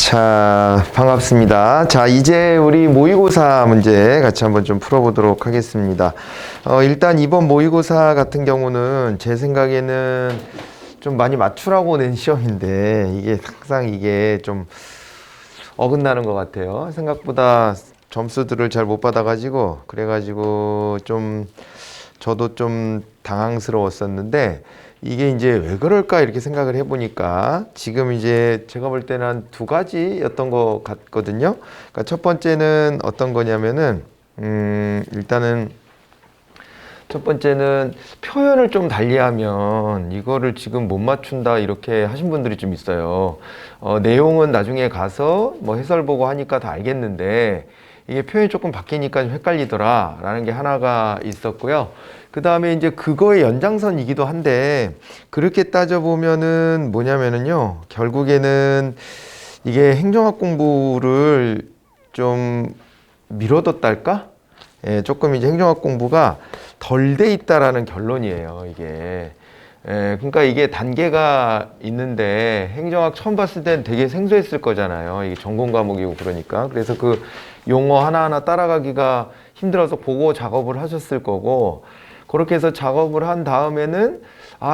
자, 반갑습니다. 자, 이제 우리 모의고사 문제 같이 한번 좀 풀어보도록 하겠습니다. 일단 이번 모의고사 같은 경우는 제 생각에는 좀 많이 맞추라고 낸 시험인데 이게 항상 이게 좀 어긋나는 것 같아요. 생각보다 점수들을 잘 못 받아가지고 그래가지고 좀 저도 좀 당황스러웠었는데 이게 이제 왜 그럴까 이렇게 생각을 해보니까 지금 이제 제가 볼 때는 한 두 가지였던 것 같거든요. 그러니까 첫 번째는 어떤 거냐면은 일단은 첫 번째는 표현을 좀 달리하면 이거를 지금 못 맞춘다 이렇게 하신 분들이 좀 있어요. 내용은 나중에 가서 뭐 해설 보고 하니까 다 알겠는데 이게 표현이 조금 바뀌니까 좀 헷갈리더라 라는 게 하나가 있었고요. 그 다음에 이제 그거의 연장선이기도 한데 그렇게 따져보면은 뭐냐면은요, 결국에는 이게 행정학 공부를 좀 미뤄뒀달까? 예, 조금 이제 행정학 공부가 덜 돼 있다라는 결론이에요, 이게. 예, 그러니까 이게 단계가 있는데 행정학 처음 봤을 땐 되게 생소했을 거잖아요. 이게 전공 과목이고 그러니까. 그래서 그 용어 하나하나 따라가기가 힘들어서 보고 작업을 하셨을 거고, 그렇게 해서 작업을 한 다음에는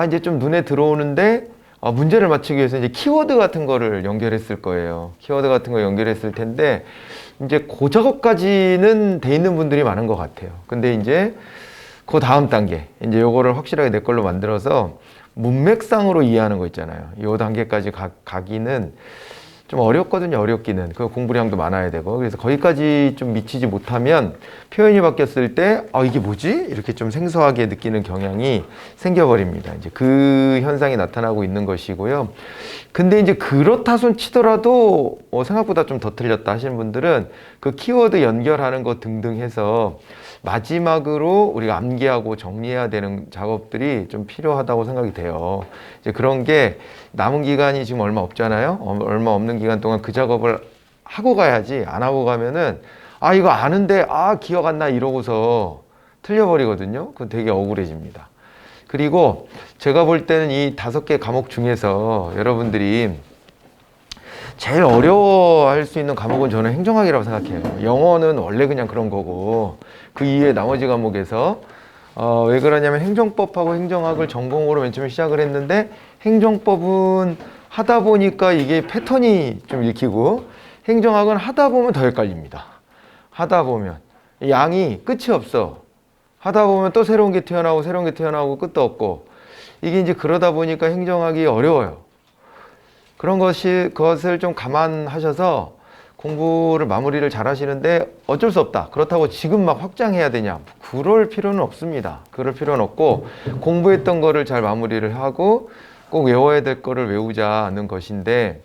이제 좀 눈에 들어오는데 문제를 맞추기 위해서 이제 키워드 같은 거를 연결했을 거예요. 키워드 같은 거 연결했을 텐데 이제 그 작업까지는 돼 있는 분들이 많은 것 같아요. 근데 이제 그 다음 단계, 이제 요거를 확실하게 내 걸로 만들어서 문맥상으로 이해하는 거 있잖아요. 요 단계까지 가기는 좀 어렵거든요. 어렵기는. 그 공부량도 많아야 되고. 그래서 거기까지 좀 미치지 못하면 표현이 바뀌었을 때 이게 뭐지? 이렇게 좀 생소하게 느끼는 경향이 생겨버립니다. 이제 그 현상이 나타나고 있는 것이고요. 근데 이제 그렇다 손 치더라도 생각보다 좀 더 틀렸다 하시는 분들은 그 키워드 연결하는 것 등등 해서 마지막으로 우리가 암기하고 정리해야 되는 작업들이 좀 필요하다고 생각이 돼요. 이제 그런 게 남은 기간이 지금 얼마 없잖아요. 얼마 없는 기간 동안 그 작업을 하고 가야지, 안 하고 가면은 이거 아는데 기억 안 나 이러고서 틀려버리거든요. 그건 되게 억울해집니다. 그리고 제가 볼 때는 이 5개 과목 중에서 여러분들이 제일 어려워할 수 있는 과목은 저는 행정학이라고 생각해요. 영어는 원래 그냥 그런 거고 그 이외에 나머지 과목에서 왜 그러냐면 행정법하고 행정학을 전공으로 맨 처음에 시작을 했는데 행정법은 하다 보니까 이게 패턴이 좀 읽히고 행정학은 하다 보면 더 헷갈립니다. 하다 보면 양이 끝이 없어. 하다 보면 또 새로운 게 튀어나오고 새로운 게 튀어나오고 끝도 없고 이게 이제 그러다 보니까 행정학이 어려워요. 그런 것을 좀 감안하셔서 공부를 마무리를 잘 하시는데 어쩔 수 없다. 그렇다고 지금 막 확장해야 되냐? 그럴 필요는 없습니다. 그럴 필요는 없고 공부했던 거를 잘 마무리를 하고 꼭 외워야 될 거를 외우자는 것인데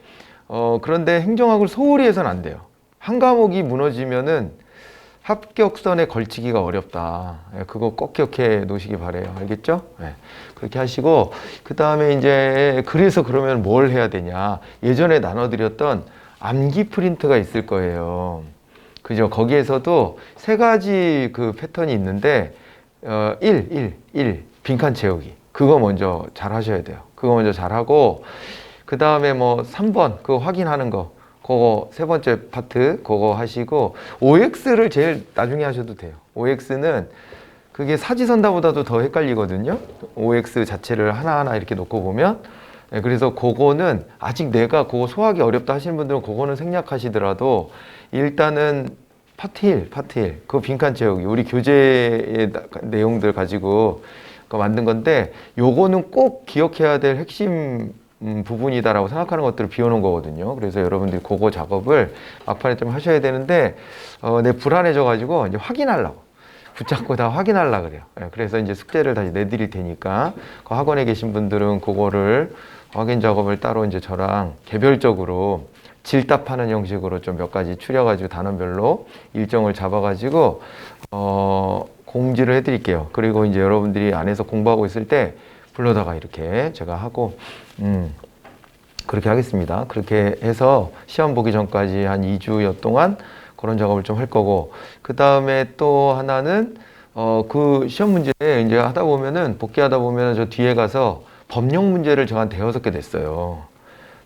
그런데 행정학을 소홀히 해서는 안 돼요. 한 과목이 무너지면은 합격선에 걸치기가 어렵다. 그거 꼭 기억해 놓으시기 바래요. 알겠죠? 네. 그렇게 하시고 그 다음에 이제 그래서 그러면 뭘 해야 되냐? 예전에 나눠드렸던 암기 프린트가 있을 거예요. 그죠? 거기에서도 세 가지 그 패턴이 있는데 1 빈칸 채우기. 그거 먼저 잘 하셔야 돼요. 그거 먼저 잘 하고 그 다음에 뭐 3번 그거 확인하는 거. 그거 세 번째 파트 그거 하시고 OX를 제일 나중에 하셔도 돼요. OX는 그게 사지선다보다도 더 헷갈리거든요. OX 자체를 하나하나 이렇게 놓고 보면 그래서 그거는 아직 내가 그거 소화하기 어렵다 하시는 분들은 그거는 생략하시더라도 일단은 파트 1 그거 빈칸 채우기 우리 교재의 내용들 가지고 만든 건데 요거는 꼭 기억해야 될 핵심 부분이다라고 생각하는 것들을 비워놓은 거거든요. 그래서 여러분들이 그거 작업을 막판에 좀 하셔야 되는데 내 불안해져 가지고 이제 확인하려고 붙잡고 다 확인하려고 그래요. 그래서 이제 숙제를 다시 내드릴 테니까 그 학원에 계신 분들은 그거를 확인 작업을 따로 이제 저랑 개별적으로 질답하는 형식으로 좀 몇 가지 추려가지고 단원별로 일정을 잡아가지고 공지를 해드릴게요. 그리고 이제 여러분들이 안에서 공부하고 있을 때 불러다가 이렇게 제가 하고 그렇게 하겠습니다. 그렇게 해서 시험 보기 전까지 한 2주여 동안 그런 작업을 좀 할 거고 그 다음에 또 하나는 그 시험 문제 이제 하다 보면은 복귀하다 보면은 저 뒤에 가서 법령 문제를 제가 한 5개 냈어요.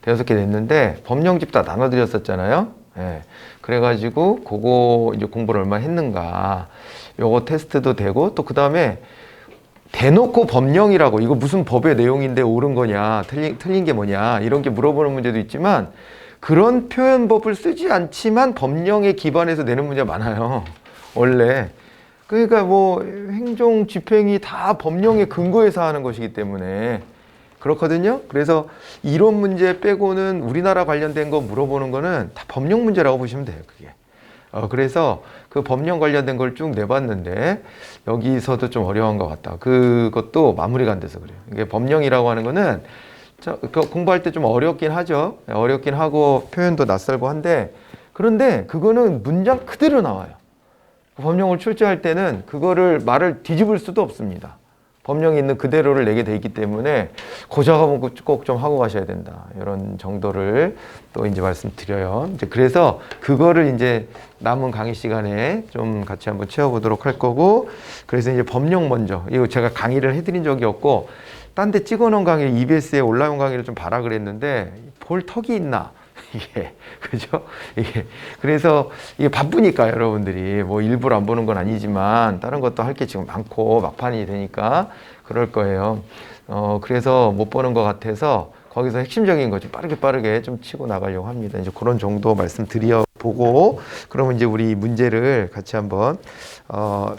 대여섯 개 냈는데 법령집 다 나눠드렸었잖아요. 예. 그래가지고 그거 이제 공부를 얼마나 했는가 요거 테스트도 되고 또 그 다음에 대놓고 법령이라고 이거 무슨 법의 내용인데 옳은 거냐 틀린 게 뭐냐 이런 게 물어보는 문제도 있지만 그런 표현법을 쓰지 않지만 법령에 기반해서 내는 문제가 많아요. 원래. 그러니까 뭐 행정 집행이 다 법령에 근거해서 하는 것이기 때문에 그렇거든요. 그래서 이론 문제 빼고는 우리나라 관련된 거 물어보는 거는 다 법령 문제라고 보시면 돼요. 그게. 그래서 그 법령 관련된 걸 쭉 내봤는데 여기서도 좀 어려운 것 같다. 그것도 마무리가 안 돼서 그래요. 이게 법령이라고 하는 거는 공부할 때 좀 어렵긴 하죠. 어렵긴 하고 표현도 낯설고 한데 그런데 그거는 문장 그대로 나와요. 법령을 출제할 때는 그거를 말을 뒤집을 수도 없습니다. 법령에 있는 그대로를 내게 돼 있기 때문에 그 작업은 꼭 좀 하고 가셔야 된다. 이런 정도를 또 이제 말씀드려요. 이제 그래서 그거를 이제 남은 강의 시간에 좀 같이 한번 채워보도록 할 거고, 그래서 이제 법령 먼저, 이거 제가 강의를 해드린 적이 없고, 딴 데 찍어놓은 강의, EBS에 올라온 강의를 좀 봐라 그랬는데, 볼 턱이 있나? 이게, 그죠? 이게, 그래서 이게 바쁘니까 여러분들이 뭐 일부러 안 보는 건 아니지만, 다른 것도 할 게 지금 많고, 막판이 되니까 그럴 거예요. 그래서 못 보는 것 같아서, 거기서 핵심적인 거 좀 빠르게 좀 치고 나가려고 합니다. 이제 그런 정도 말씀드려 보고, 그러면 이제 우리 문제를 같이 한번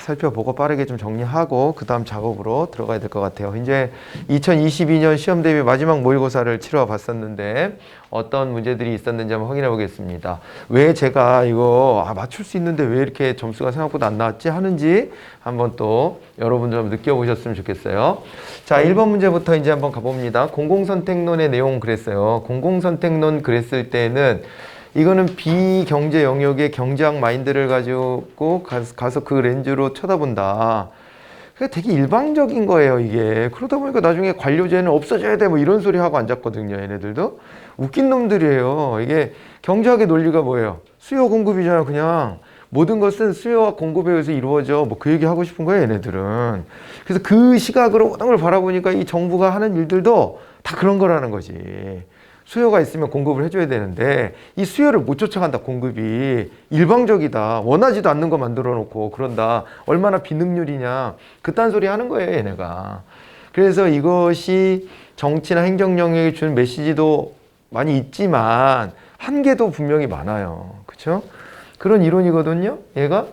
살펴보고 빠르게 좀 정리하고 그 다음 작업으로 들어가야 될 것 같아요. 이제 2022년 시험 대비 마지막 모의고사를 치러 봤었는데 어떤 문제들이 있었는지 한번 확인해 보겠습니다. 왜 제가 이거 맞출 수 있는데 왜 이렇게 점수가 생각보다 안 나왔지 하는지 한번 또 여러분들 한번 느껴보셨으면 좋겠어요. 자, 1번 문제부터 이제 한번 가봅니다. 공공선택론의 내용 그랬어요. 공공선택론 그랬을 때는 이거는 비경제 영역의 경제학 마인드를 가지고 가서 그 렌즈로 쳐다본다. 그게 되게 일방적인 거예요, 이게. 그러다 보니까 나중에 관료제는 없어져야 돼, 뭐 이런 소리 하고 앉았거든요, 얘네들도. 웃긴 놈들이에요. 이게 경제학의 논리가 뭐예요? 수요 공급이잖아, 그냥. 모든 것은 수요와 공급에 의해서 이루어져. 뭐 그 얘기 하고 싶은 거예요, 얘네들은. 그래서 그 시각으로 모든 걸 바라보니까 이 정부가 하는 일들도 다 그런 거라는 거지. 수요가 있으면 공급을 해줘야 되는데 이 수요를 못 쫓아간다. 공급이 일방적이다. 원하지도 않는 거 만들어 놓고 그런다. 얼마나 비능률이냐. 그딴 소리 하는 거예요, 얘네가. 그래서 이것이 정치나 행정 영역에 주는 메시지도 많이 있지만 한계도 분명히 많아요. 그렇죠? 그런 이론이거든요, 얘가.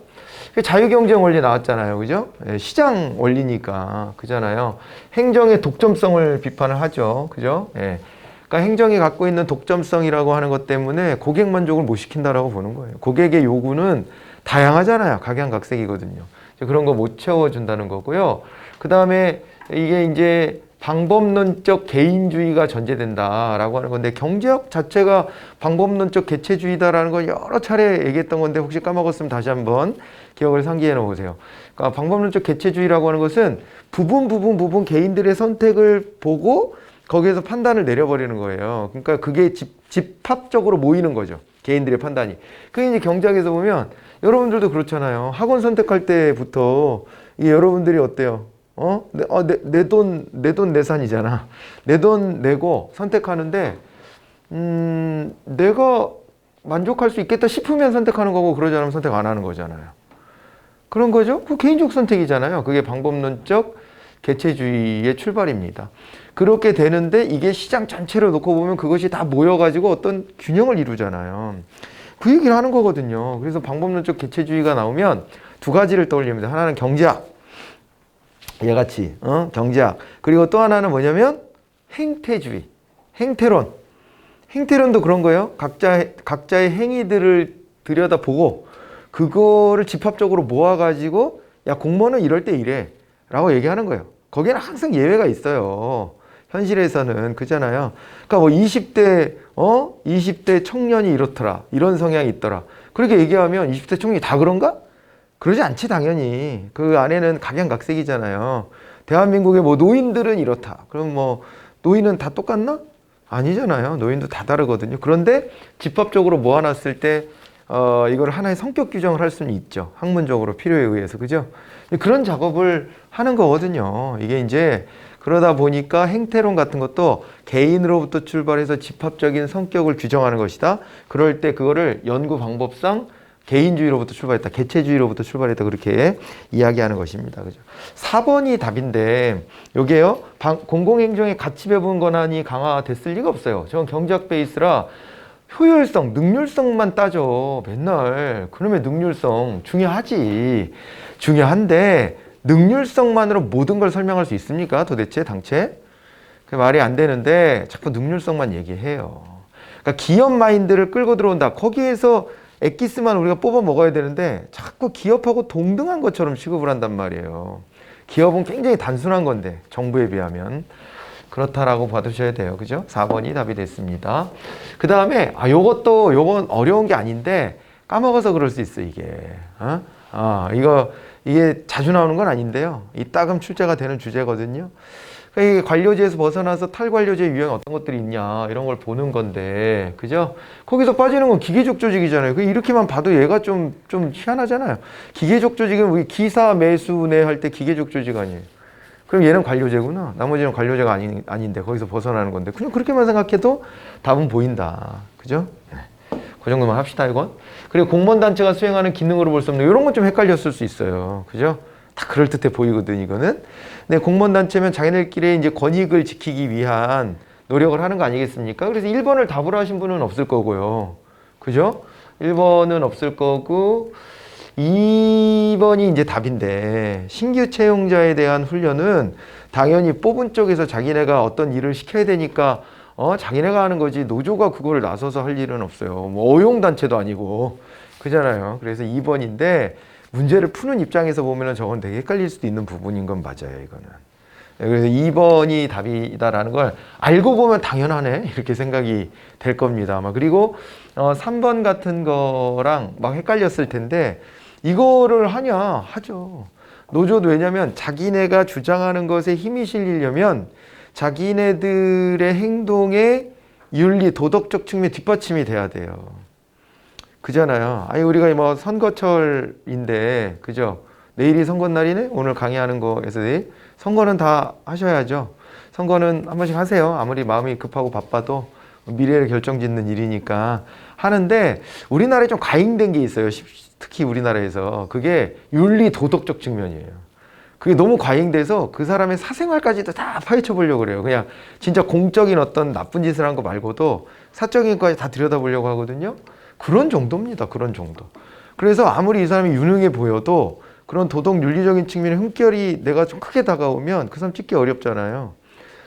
자유경쟁 원리 나왔잖아요. 그죠? 시장 원리니까. 그잖아요. 행정의 독점성을 비판을 하죠. 그죠? 예. 그러니까 행정이 갖고 있는 독점성이라고 하는 것 때문에 고객 만족을 못 시킨다라고 보는 거예요. 고객의 요구는 다양하잖아요. 각양각색이거든요. 그런 거 못 채워준다는 거고요. 그 다음에 이게 이제 방법론적 개인주의가 전제된다라고 하는 건데 경제학 자체가 방법론적 개체주의다라는 걸 여러 차례 얘기했던 건데 혹시 까먹었으면 다시 한번 기억을 상기해 놓으세요. 그러니까 방법론적 개체주의라고 하는 것은 부분 개인들의 선택을 보고 거기에서 판단을 내려버리는 거예요. 그러니까 그게 집합적으로 모이는 거죠. 개인들의 판단이. 그게 이제 경제학에서 보면 여러분들도 그렇잖아요. 학원 선택할 때부터 이게 여러분들이 어때요? 내 돈 내산이잖아. 내 돈 내고 선택하는데 내가 만족할 수 있겠다 싶으면 선택하는 거고 그러지 않으면 선택 안 하는 거잖아요. 그런 거죠. 그 개인적 선택이잖아요. 그게 방법론적 개체주의의 출발입니다. 그렇게 되는데 이게 시장 전체로 놓고 보면 그것이 다 모여가지고 어떤 균형을 이루잖아요. 그 얘기를 하는 거거든요. 그래서 방법론적 개체주의가 나오면 두 가지를 떠올립니다. 하나는 경제학, 얘같이 경제학. 그리고 또 하나는 뭐냐면 행태주의, 행태론. 행태론도 그런 거예요. 각자의 행위들을 들여다보고 그거를 집합적으로 모아가지고 야 공무원은 이럴 때 이래 라고 얘기하는 거예요. 거기에는 항상 예외가 있어요. 현실에서는 그잖아요. 그러니까 뭐 20대 청년이 이렇더라. 이런 성향이 있더라. 그렇게 얘기하면 20대 청년이 다 그런가? 그러지 않지 당연히. 그 안에는 각양각색이잖아요. 대한민국의 뭐 노인들은 이렇다. 그럼 뭐 노인은 다 똑같나? 아니잖아요. 노인도 다 다르거든요. 그런데 집합적으로 모아놨을 때 이걸 하나의 성격 규정을 할 수는 있죠. 학문적으로 필요에 의해서. 그죠? 그런 작업을 하는 거거든요. 이게 이제 그러다 보니까 행태론 같은 것도 개인으로부터 출발해서 집합적인 성격을 규정하는 것이다. 그럴 때 그거를 연구 방법상 개인주의로부터 출발했다. 개체주의로부터 출발했다. 그렇게 이야기하는 것입니다. 그죠? 4번이 답인데, 요게요, 공공행정의 가치 배분 권한이 강화됐을 리가 없어요. 저건 경제학 베이스라 효율성, 능률성만 따져. 맨날. 그러면 능률성 중요하지. 중요한데, 능률성만으로 모든 걸 설명할 수 있습니까? 도대체 당체? 그 말이 안 되는데, 자꾸 능률성만 얘기해요. 그러니까 기업 마인드를 끌고 들어온다. 거기에서 엑기스만 우리가 뽑아 먹어야 되는데 자꾸 기업하고 동등한 것처럼 취급을 한단 말이에요. 기업은 굉장히 단순한 건데 정부에 비하면 그렇다라고 봐두셔야 돼요. 그죠? 4번이 답이 됐습니다. 그 다음에 요건 어려운 게 아닌데 까먹어서 그럴 수 있어 이게. 이게 자주 나오는 건 아닌데요. 이따금 출제가 되는 주제거든요. 그러니까 관료제에서 벗어나서 탈관료제 유형이 어떤 것들이 있냐 이런 걸 보는 건데, 그죠? 거기서 빠지는 건 기계적 조직이잖아요. 이렇게만 봐도 얘가 좀 희한하잖아요. 기계적 조직은 우리 기사 매수내 할 때 기계적 조직 아니에요. 그럼 얘는 관료제구나. 나머지는 관료제가 아닌데 거기서 벗어나는 건데 그냥 그렇게만 생각해도 답은 보인다. 그죠? 그 정도만 합시다 이건. 그리고 공무원 단체가 수행하는 기능으로 볼 수 없는 이런 건 좀 헷갈렸을 수 있어요. 그죠? 다 그럴듯해 보이거든 이거는. 네, 공무원 단체면 자기네끼리 이제 권익을 지키기 위한 노력을 하는 거 아니겠습니까? 그래서 1번을 답으로 하신 분은 없을 거고요. 그죠? 1번은 없을 거고 2번이 이제 답인데, 신규 채용자에 대한 훈련은 당연히 뽑은 쪽에서 자기네가 어떤 일을 시켜야 되니까 자기네가 하는 거지 노조가 그걸 나서서 할 일은 없어요. 뭐 어용단체도 아니고 그잖아요. 그래서 2번인데 문제를 푸는 입장에서 보면은 저건 되게 헷갈릴 수도 있는 부분인 건 맞아요, 이거는. 그래서 2번이 답이다라는 걸 알고 보면 당연하네, 이렇게 생각이 될 겁니다, 아마. 그리고 3번 같은 거랑 막 헷갈렸을 텐데, 이거를 하냐? 하죠. 노조도. 왜냐면 자기네가 주장하는 것에 힘이 실리려면 자기네들의 행동에 윤리, 도덕적 측면이 뒷받침이 돼야 돼요. 그잖아요. 아니, 우리가 뭐 선거철인데, 그죠? 내일이 선거날이네? 오늘 강의하는 거에서 내일? 선거는 다 하셔야죠. 선거는 한 번씩 하세요. 아무리 마음이 급하고 바빠도 미래를 결정짓는 일이니까 하는데, 우리나라에 좀 과잉된 게 있어요. 특히 우리나라에서. 그게 윤리, 도덕적 측면이에요. 그게 너무 과잉돼서 그 사람의 사생활까지도 다 파헤쳐 보려고 그래요. 그냥 진짜 공적인 어떤 나쁜 짓을 한 거 말고도 사적인 것까지 다 들여다보려고 하거든요. 그런 정도입니다. 그런 정도. 그래서 아무리 이 사람이 유능해 보여도 그런 도덕 윤리적인 측면의 흠결이 내가 좀 크게 다가오면 그 사람 찍기 어렵잖아요.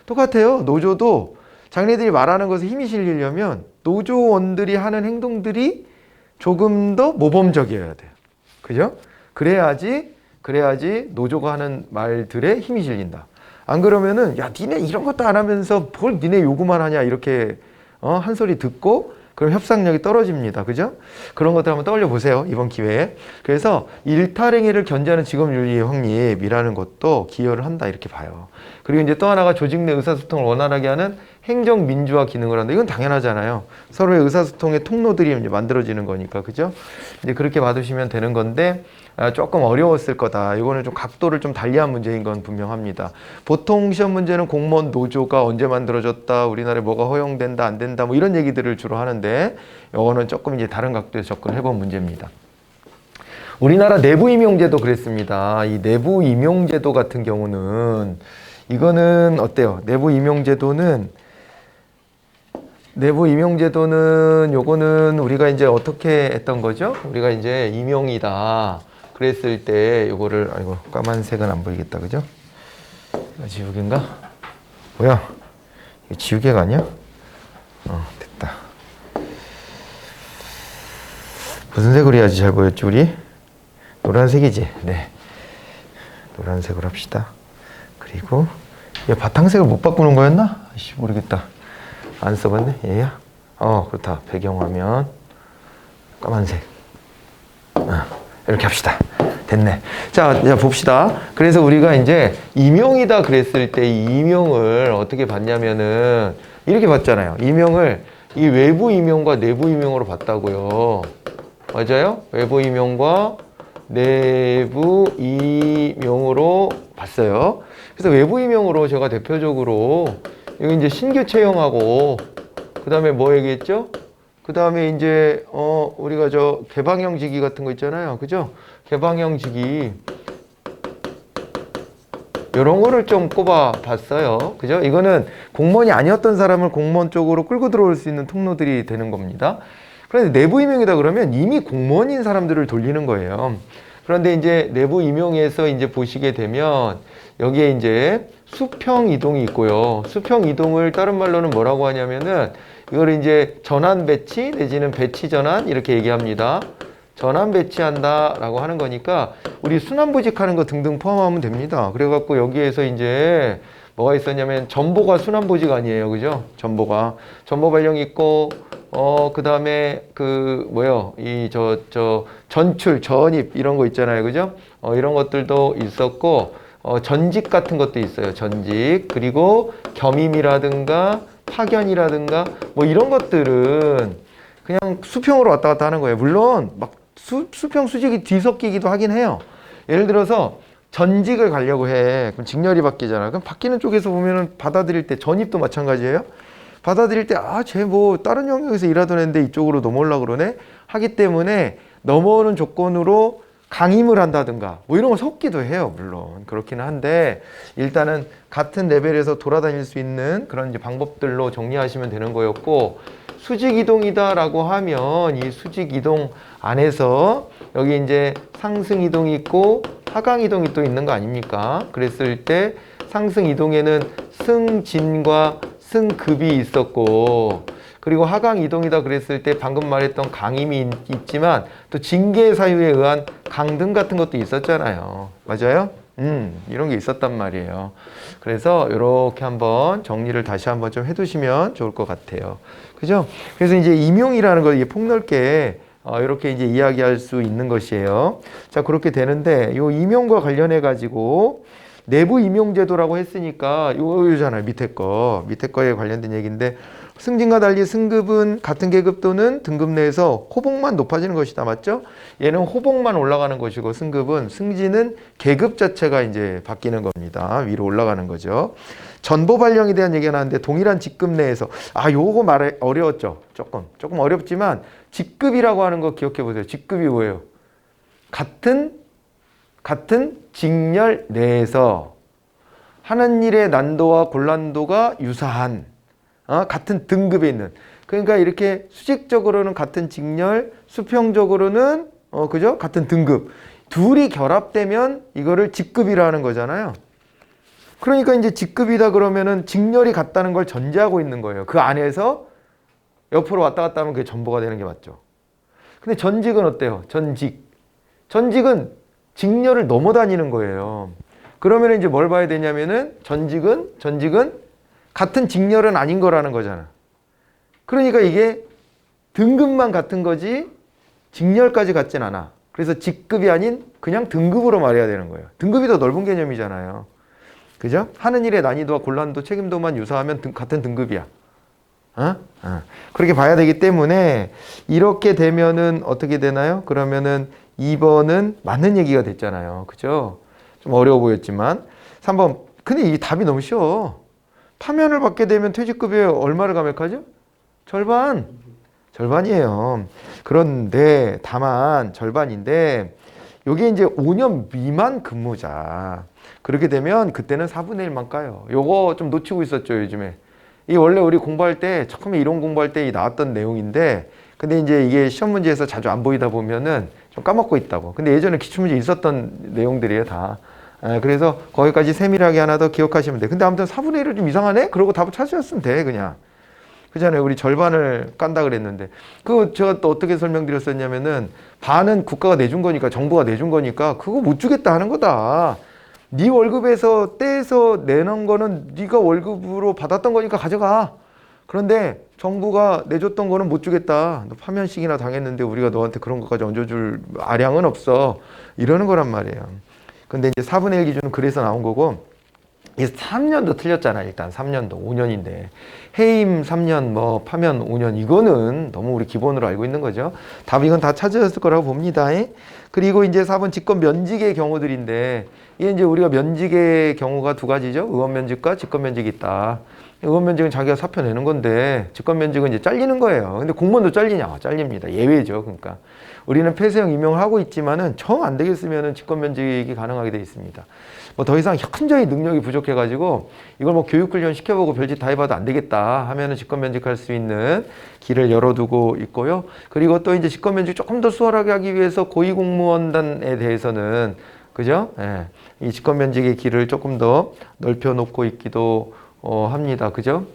똑같아요. 노조도 자기네들이 말하는 것에 힘이 실리려면 노조원들이 하는 행동들이 조금 더 모범적이어야 돼요. 그죠? 그래야지 노조가 하는 말들에 힘이 실린다. 안 그러면은 야, 니네 이런 것도 안 하면서 뭘 니네 요구만 하냐 이렇게 한 소리 듣고 그럼 협상력이 떨어집니다. 그죠? 그런 것들 한번 떠올려 보세요. 이번 기회에. 그래서 일탈행위를 견제하는 직업윤리의 확립이라는 것도 기여를 한다. 이렇게 봐요. 그리고 이제 또 하나가 조직 내 의사소통을 원활하게 하는 행정민주화 기능을 한다. 이건 당연하잖아요. 서로의 의사소통의 통로들이 이제 만들어지는 거니까. 그죠? 이제 그렇게 봐두시면 되는 건데, 조금 어려웠을 거다. 이거는 좀 각도를 좀 달리한 문제인 건 분명합니다. 보통 시험 문제는 공무원 노조가 언제 만들어졌다, 우리나라에 뭐가 허용된다, 안 된다, 뭐 이런 얘기들을 주로 하는데, 이거는 조금 이제 다른 각도에서 접근해본 문제입니다. 우리나라 내부 임용제도 그랬습니다. 이 내부 임용제도 같은 경우는, 이거는 어때요? 내부 임용제도는 요거는 우리가 이제 어떻게 했던 거죠? 우리가 이제 임용이다 그랬을 때 요거를, 아이고 까만색은 안 보이겠다, 그죠? 이거 지우개인가? 뭐야? 이거 지우개가 아니야? 됐다. 무슨 색으로 해야지 잘 보였지 우리? 노란색이지? 네, 노란색으로 합시다. 그리고 얘 바탕색을 못 바꾸는 거였나? 아이씨, 모르겠다. 안 써봤네. 얘야? 그렇다. 배경화면 까만색. 이렇게 합시다. 됐네. 자, 봅시다. 그래서 우리가 이제 임용이다 그랬을 때 이 임용을 어떻게 봤냐면은 이렇게 봤잖아요. 임용을 이 외부 임용과 내부 임용으로 봤다고요. 맞아요? 외부 임용과 내부 임용으로 봤어요. 그래서 외부 임용으로 제가 대표적으로 여기 이제 신규 채용하고 그 다음에 뭐 얘기했죠? 그 다음에 이제 우리가 저 개방형 직위 같은 거 있잖아요. 그죠? 개방형 직위 이런 거를 좀 꼽아 봤어요. 그죠? 이거는 공무원이 아니었던 사람을 공무원 쪽으로 끌고 들어올 수 있는 통로들이 되는 겁니다. 그런데 내부 임용이다 그러면 이미 공무원인 사람들을 돌리는 거예요. 그런데 이제 내부 임용에서 이제 보시게 되면 여기에 이제 수평 이동이 있고요. 수평 이동을 다른 말로는 뭐라고 하냐면은 이걸 이제 전환 배치 내지는 배치 전환 이렇게 얘기합니다. 전환 배치한다 라고 하는 거니까 우리 순환보직 하는 거 등등 포함하면 됩니다. 그래갖고 여기에서 이제 뭐가 있었냐면 전보가 순환보직 아니에요. 그죠? 전보 발령 있고 그 다음에 전출, 전입 이런 거 있잖아요. 그죠? 이런 것들도 있었고 전직 같은 것도 있어요. 전직. 그리고 겸임이라든가 파견이라든가 뭐 이런 것들은 그냥 수평으로 왔다 갔다 하는 거예요. 물론 막 수평 수직이 뒤섞이기도 하긴 해요. 예를 들어서 전직을 가려고 해. 그럼 직렬이 바뀌잖아. 그럼 바뀌는 쪽에서 보면은 받아들일 때 전입도 마찬가지예요. 받아들일 때 쟤 뭐 다른 영역에서 일하던 애인데 이쪽으로 넘어오려고 그러네 하기 때문에 넘어오는 조건으로 강임을 한다든가 뭐 이런 거 섞기도 해요. 물론 그렇기는 한데 일단은 같은 레벨에서 돌아다닐 수 있는 그런 이제 방법들로 정리하시면 되는 거였고, 수직 이동이다 라고 하면 이 수직 이동 안에서 여기 이제 상승 이동이 있고 하강 이동이 또 있는 거 아닙니까? 그랬을 때 상승 이동에는 승진과 승급이 있었고, 그리고 하강 이동이다 그랬을 때 방금 말했던 강임이 있지만 또 징계 사유에 의한 강등 같은 것도 있었잖아요. 맞아요? 이런 게 있었단 말이에요. 그래서 이렇게 한번 정리를 다시 한번 좀 해두시면 좋을 것 같아요. 그죠? 그래서 이제 임용이라는 걸 이게 폭넓게 이렇게 이제 이야기할 수 있는 것이에요. 자, 그렇게 되는데 이 임용과 관련해 가지고 내부 임용제도라고 했으니까 요잖아요. 밑에 거에 관련된 얘기인데, 승진과 달리 승급은 같은 계급 또는 등급 내에서 호봉만 높아지는 것이다. 맞죠? 얘는 호봉만 올라가는 것이고 승진은 계급 자체가 이제 바뀌는 겁니다. 위로 올라가는 거죠. 전보 발령에 대한 얘기가 나왔는데 동일한 직급 내에서 요거 말해 어려웠죠. 조금 어렵지만 직급이라고 하는 거 기억해 보세요. 직급이 뭐예요? 같은 직렬 내에서 하는 일의 난도와 곤란도가 유사한 같은 등급에 있는, 그러니까 이렇게 수직적으로는 같은 직렬, 수평적으로는 그죠? 같은 등급, 둘이 결합되면 이거를 직급이라 는 거잖아요. 그러니까 이제 직급이다 그러면은 직렬이 같다는 걸 전제하고 있는 거예요. 그 안에서 옆으로 왔다 갔다 하면 그게 전보가 되는 게 맞죠. 근데 전직은 어때요? 전직은 직렬을 넘어다니는 거예요. 그러면 이제 뭘 봐야 되냐면은 전직은 같은 직렬은 아닌 거라는 거잖아. 그러니까 이게 등급만 같은 거지 직렬까지 같진 않아. 그래서 직급이 아닌 그냥 등급으로 말해야 되는 거예요. 등급이 더 넓은 개념이잖아요. 그죠? 하는 일의 난이도와 곤란도, 책임도만 유사하면 같은 등급이야. 그렇게 봐야 되기 때문에 이렇게 되면은 어떻게 되나요? 그러면은 2번은 맞는 얘기가 됐잖아요. 그죠? 좀 어려워 보였지만 3번, 근데 이 답이 너무 쉬워. 파면을 받게 되면 퇴직급여에 얼마를 감액하죠? 절반이에요. 그런데 다만 절반인데 요게 이제 5년 미만 근무자, 그렇게 되면 그때는 4분의 1만 까요. 요거 좀 놓치고 있었죠, 요즘에. 이 원래 우리 공부할 때, 처음에 이론 공부할 때 나왔던 내용인데, 근데 이제 이게 시험 문제에서 자주 안 보이다 보면은 좀 까먹고 있다고. 근데 예전에 기출문제 있었던 내용들이에요, 다. 그래서 거기까지 세밀하게 하나 더 기억하시면 돼. 근데 아무튼 4분의 1을 좀 이상하네? 그러고 답을 찾으셨으면 돼, 그냥. 그잖아요. 우리 절반을 깐다 그랬는데. 그거 제가 또 어떻게 설명드렸었냐면은, 반은 국가가 내준 거니까, 정부가 내준 거니까, 그거 못 주겠다 하는 거다. 네 월급에서 떼서 내는 거는 네가 월급으로 받았던 거니까 가져가. 그런데 정부가 내줬던 거는 못 주겠다. 너 파면식이나 당했는데 우리가 너한테 그런 것까지 얹어줄 아량은 없어. 이러는 거란 말이에요. 근데 이제 4분의 1 기준은 그래서 나온 거고, 이 3년도 틀렸잖아. 일단 3년도 5년인데 해임 3년 뭐 파면 5년 이거는 너무 우리 기본으로 알고 있는 거죠. 답 이건 다 찾으셨을 거라고 봅니다. 그리고 이제 4번 직권 면직의 경우들인데 이게 이제 우리가 면직의 경우가 두 가지죠. 의원 면직과 직권 면직이 있다. 의원 면직은 자기가 사표 내는 건데 직권 면직은 이제 잘리는 거예요. 근데 공무원도 잘리냐? 잘립니다. 예외죠. 그러니까 우리는 폐쇄형 임용을 하고 있지만은 정 안 되겠으면은 직권 면직이 가능하게 돼 있습니다. 뭐 더 이상 현저히 능력이 부족해가지고 이걸 뭐 교육훈련 시켜보고 별짓 다 해봐도 안 되겠다 하면은 직권 면직할 수 있는 길을 열어두고 있고요. 그리고 또 이제 직권 면직 조금 더 수월하게 하기 위해서 고위공무원단에 대해서는 그죠? 예. 이 직권 면직의 길을 조금 더 넓혀놓고 있기도 합니다. 그죠?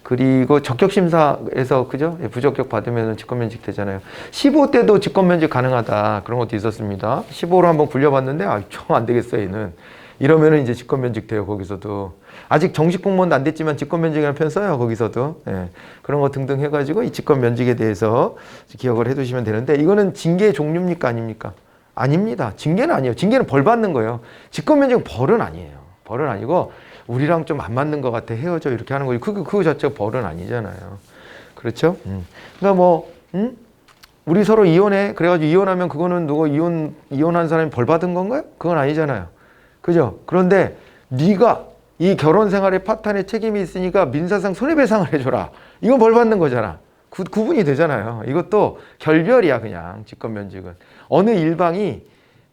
그리고 적격심사에서, 그죠? 예, 부적격 받으면 직권면직 되잖아요. 15때도 직권면직 가능하다. 그런 것도 있었습니다. 15로 한번 굴려봤는데, 좀 안 되겠어, 얘는. 이러면은 이제 직권면직 돼요, 거기서도. 아직 정식 공무원도 안 됐지만 직권면직이라는 편 써요, 거기서도. 예, 그런 거 등등 해가지고 이 직권면직에 대해서 기억을 해 두시면 되는데, 이거는 징계의 종류입니까? 아닙니까? 아닙니다. 징계는 아니에요. 징계는 벌 받는 거예요. 직권면직은 벌은 아니에요. 벌은 아니고, 우리랑 좀 안 맞는 것 같아 헤어져 이렇게 하는 거지 그거 자체가 벌은 아니잖아요. 그렇죠? 그러니까 뭐 우리 서로 이혼해 그래가지고 이혼하면 그거는 누구 이혼한 사람이 벌 받은 건가요? 그건 아니잖아요. 그죠? 그런데 네가 이 결혼 생활에 파탄에 책임이 있으니까 민사상 손해배상을 해줘라. 이건 벌 받는 거잖아. 구분이 되잖아요. 이것도 결별이야 그냥 직권면직은 어느 일방이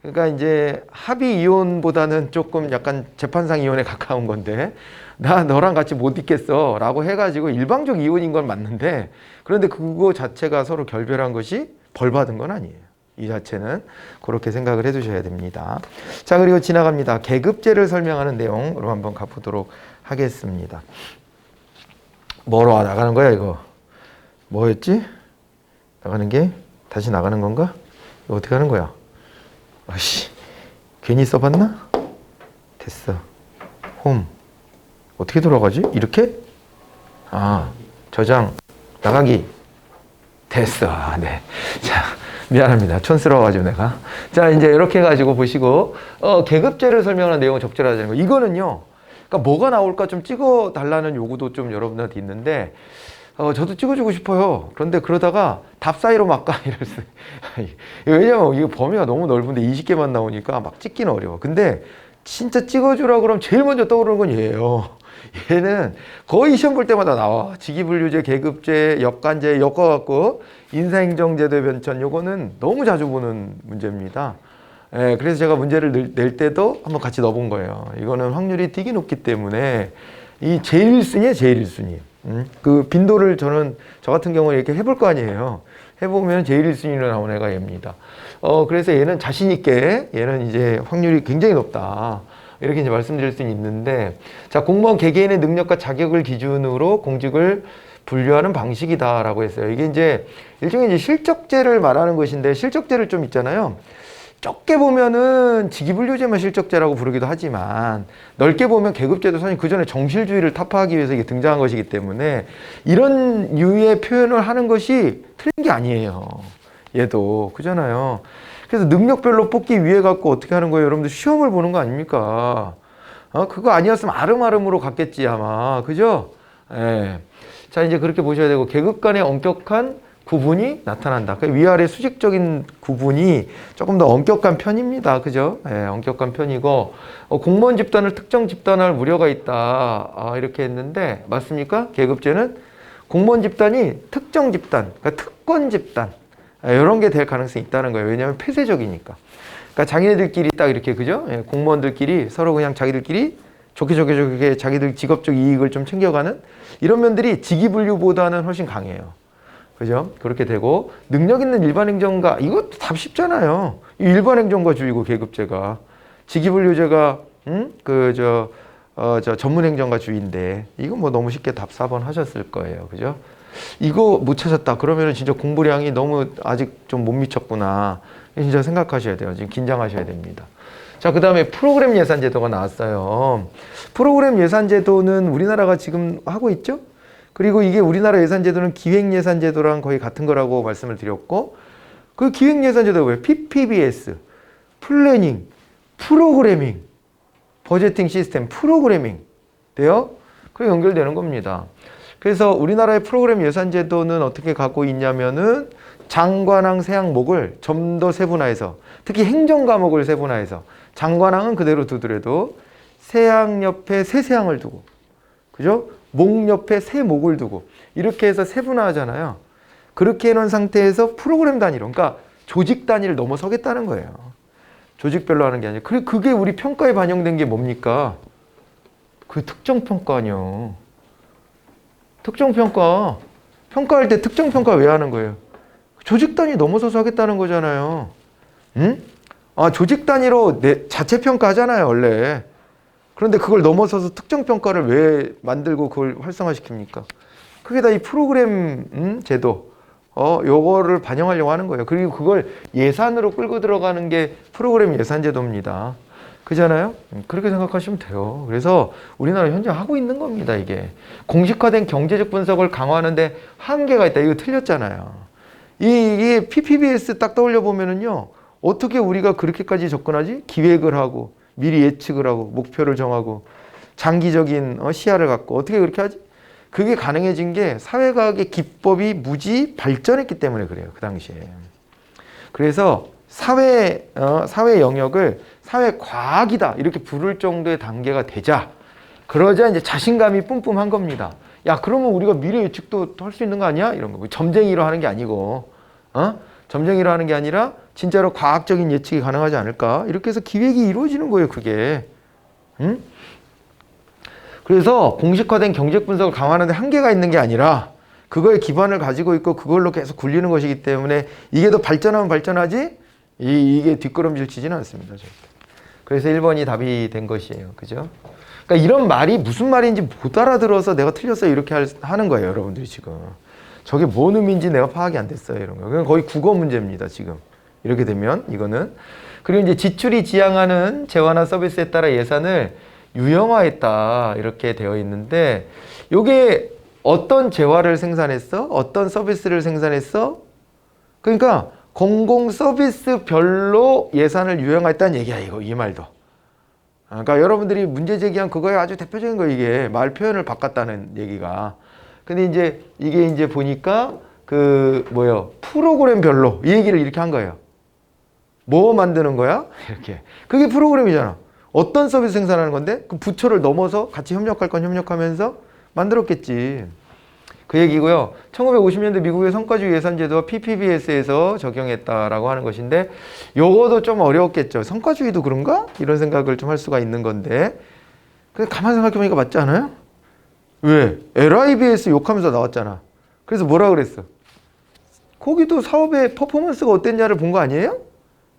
그러니까 이제 합의 이혼보다는 조금 약간 재판상 이혼에 가까운 건데 나 너랑 같이 못 있겠어 라고 해가지고 일방적 이혼인 건 맞는데 그런데 그거 자체가 서로 결별한 것이 벌 받은 건 아니에요. 이 자체는 그렇게 생각을 해 두셔야 됩니다. 자, 그리고 지나갑니다. 계급제를 설명하는 내용으로 한번 가보도록 하겠습니다. 뭐로 나가는 거야 이거? 뭐였지? 나가는 게 다시 나가는 건가? 이거 어떻게 하는 거야? 아씨, 괜히 써봤나? 됐어. 홈. 어떻게 돌아가지? 이렇게? 저장, 나가기. 됐어. 네. 자, 미안합니다. 촌스러워가지고 내가. 자, 이제 이렇게 해가지고 보시고, 계급제를 설명하는 내용은 적절하다는 거. 이거는요, 그러니까 뭐가 나올까 좀 찍어 달라는 요구도 좀 여러분들한테 있는데, 저도 찍어주고 싶어요. 그런데 그러다가 답 사이로 막가 이럴 수. 왜냐면 이거 범위가 너무 넓은데 20개만 나오니까 막 찍기는 어려워. 근데 진짜 찍어주라 그러면 제일 먼저 떠오르는 건 얘예요. 얘는 거의 시험 볼 때마다 나와. 직위분류제, 계급제, 역관제 엮어갖고 인사행정제도의 변천. 요거는 너무 자주 보는 문제입니다. 예, 그래서 제가 문제를 낼 때도 한번 같이 넣어본 거예요. 이거는 확률이 되게 높기 때문에 이 제일 1순위에 제일 1순위. 그 빈도를 저는 저 같은 경우에 이렇게 해볼 거 아니에요. 해보면 제일 1순위로 나온 애가 얘입니다. 그래서 얘는 자신 있게 얘는 이제 확률이 굉장히 높다. 이렇게 이제 말씀드릴 수는 있는데, 자, 공무원 개개인의 능력과 자격을 기준으로 공직을 분류하는 방식이다라고 했어요. 이게 이제 일종의 이제 실적제를 말하는 것인데, 실적제를 좀 있잖아요. 좁게 보면은 직위분류제만 실적제라고 부르기도 하지만 넓게 보면 계급제도 사실 그 전에 정실주의를 타파하기 위해서 이게 등장한 것이기 때문에 이런 유의 표현을 하는 것이 틀린 게 아니에요. 얘도 그잖아요. 그래서 능력별로 뽑기 위해 갖고 어떻게 하는 거예요? 여러분들 시험을 보는 거 아닙니까? 그거 아니었으면 아름아름으로 갔겠지 아마. 그죠? 예. 자, 이제 그렇게 보셔야 되고 계급 간의 엄격한 구분이 나타난다. 그러니까 위아래 수직적인 구분이 조금 더 엄격한 편입니다. 그죠? 예, 엄격한 편이고, 공무원 집단을 특정 집단할 우려가 있다. 이렇게 했는데, 맞습니까? 계급제는 공무원 집단이 특정 집단, 그러니까 특권 집단, 이런 게 될 가능성이 있다는 거예요. 왜냐하면 폐쇄적이니까. 그러니까 자기네들끼리 딱 이렇게, 그죠? 예, 공무원들끼리 서로 그냥 자기들끼리 좋게 자기들 직업적 이익을 좀 챙겨가는 이런 면들이 직위분류보다는 훨씬 강해요. 그죠? 그렇게 되고, 능력 있는 일반행정가, 이것도 답 쉽잖아요. 일반행정가주의고, 계급제가. 직위분류제가, 전문행정가주의인데, 이거 뭐 너무 쉽게 답 4번 하셨을 거예요. 그죠? 이거 못 찾았다. 그러면은 진짜 공부량이 너무 아직 좀 못 미쳤구나. 진짜 생각하셔야 돼요. 지금 긴장하셔야 됩니다. 자, 그 다음에 프로그램 예산제도가 나왔어요. 프로그램 예산제도는 우리나라가 지금 하고 있죠? 그리고 이게 우리나라 예산제도는 기획예산제도랑 거의 같은 거라고 말씀을 드렸고, 그 기획예산제도가 왜 PPBS, 플래닝, 프로그래밍, 버제팅 시스템, 프로그래밍 돼요? 그게 연결되는 겁니다. 그래서 우리나라의 프로그램 예산 제도는 어떻게 가고 있냐면은 장관항 세항목을 좀 더 세분화해서, 특히 행정 과목을 세분화해서, 장관항은 그대로 두더라도 세항 옆에 세세항을 두고, 그죠? 목 옆에 세목을 두고 이렇게 해서 세분화하잖아요. 그렇게 해놓은 상태에서 프로그램 단위로, 그러니까 조직 단위를 넘어서겠다는 거예요. 조직별로 하는 게 아니라. 그게 우리 평가에 반영된 게 뭡니까? 그게 특정평가 아니요. 특정평가. 평가할 때 특정평가 왜 하는 거예요? 조직 단위 넘어서서 하겠다는 거잖아요. 응? 조직 단위로 자체 평가하잖아요, 원래. 그런데 그걸 넘어서서 특정평가를 왜 만들고 그걸 활성화시킵니까? 그게 다 이 프로그램 제도, 요거를 반영하려고 하는 거예요. 그리고 그걸 예산으로 끌고 들어가는 게 프로그램 예산 제도입니다. 그잖아요? 그렇게 생각하시면 돼요. 그래서 우리나라 현재 하고 있는 겁니다, 이게. 공식화된 경제적 분석을 강화하는데 한계가 있다. 이거 틀렸잖아요. 이게 PPBS 딱 떠올려 보면은요, 어떻게 우리가 그렇게까지 접근하지? 기획을 하고, 미리 예측을 하고, 목표를 정하고, 장기적인 시야를 갖고, 어떻게 그렇게 하지? 그게 가능해진 게 사회과학의 기법이 무지 발전했기 때문에 그래요, 그 당시에. 그래서 사회 영역을 사회과학이다 이렇게 부를 정도의 단계가 되자, 그러자 이제 자신감이 뿜뿜한 겁니다. 야, 그러면 우리가 미래 예측도 할 수 있는 거 아니야? 이런 거. 점쟁이로 하는 게 아니고, 점쟁이로 하는 게 아니라 진짜로 과학적인 예측이 가능하지 않을까? 이렇게 해서 기획이 이루어지는 거예요, 그게. 응? 그래서 공식화된 경제 분석을 강화하는데 한계가 있는 게 아니라 그거에 기반을 가지고 있고 그걸로 계속 굴리는 것이기 때문에 이게 더 발전하면 발전하지 이게 뒷걸음질 치지는 않습니다. 절대. 그래서 1번이 답이 된 것이에요. 그죠? 그러니까 이런 말이 무슨 말인지 못 알아들어서 내가 틀렸어요 이렇게 하는 거예요. 여러분들이 지금. 저게 뭔 의미인지 내가 파악이 안 됐어요. 이런 거. 그냥 거의 국어 문제입니다. 지금. 이렇게 되면 이거는. 그리고 이제 지출이 지향하는 재화나 서비스에 따라 예산을 유형화했다 이렇게 되어 있는데, 요게 어떤 재화를 생산했어? 어떤 서비스를 생산했어? 그러니까 공공 서비스별로 예산을 유형화했다는 얘기야, 이 말도. 그러니까 여러분들이 문제 제기한 그거에 아주 대표적인 거, 이게 말 표현을 바꿨다는 얘기가. 근데 이제 이게 이제 보니까 프로그램별로 이 얘기를 이렇게 한 거예요. 뭐 만드는 거야? 이렇게. 그게 프로그램이잖아. 어떤 서비스 생산하는 건데 그 부처를 넘어서 같이 협력할 건 협력하면서 만들었겠지. 그 얘기고요. 1950년대 미국의 성과주의 예산제도와 PPBS에서 적용했다라고 하는 것인데, 요거도 좀 어려웠겠죠. 성과주의도 그런가? 이런 생각을 좀 할 수가 있는 건데, 근데 가만 생각해보니까 맞지 않아요? 왜? LIBS 욕하면서 나왔잖아. 그래서 뭐라 그랬어? 거기도 사업의 퍼포먼스가 어땠냐를 본 거 아니에요?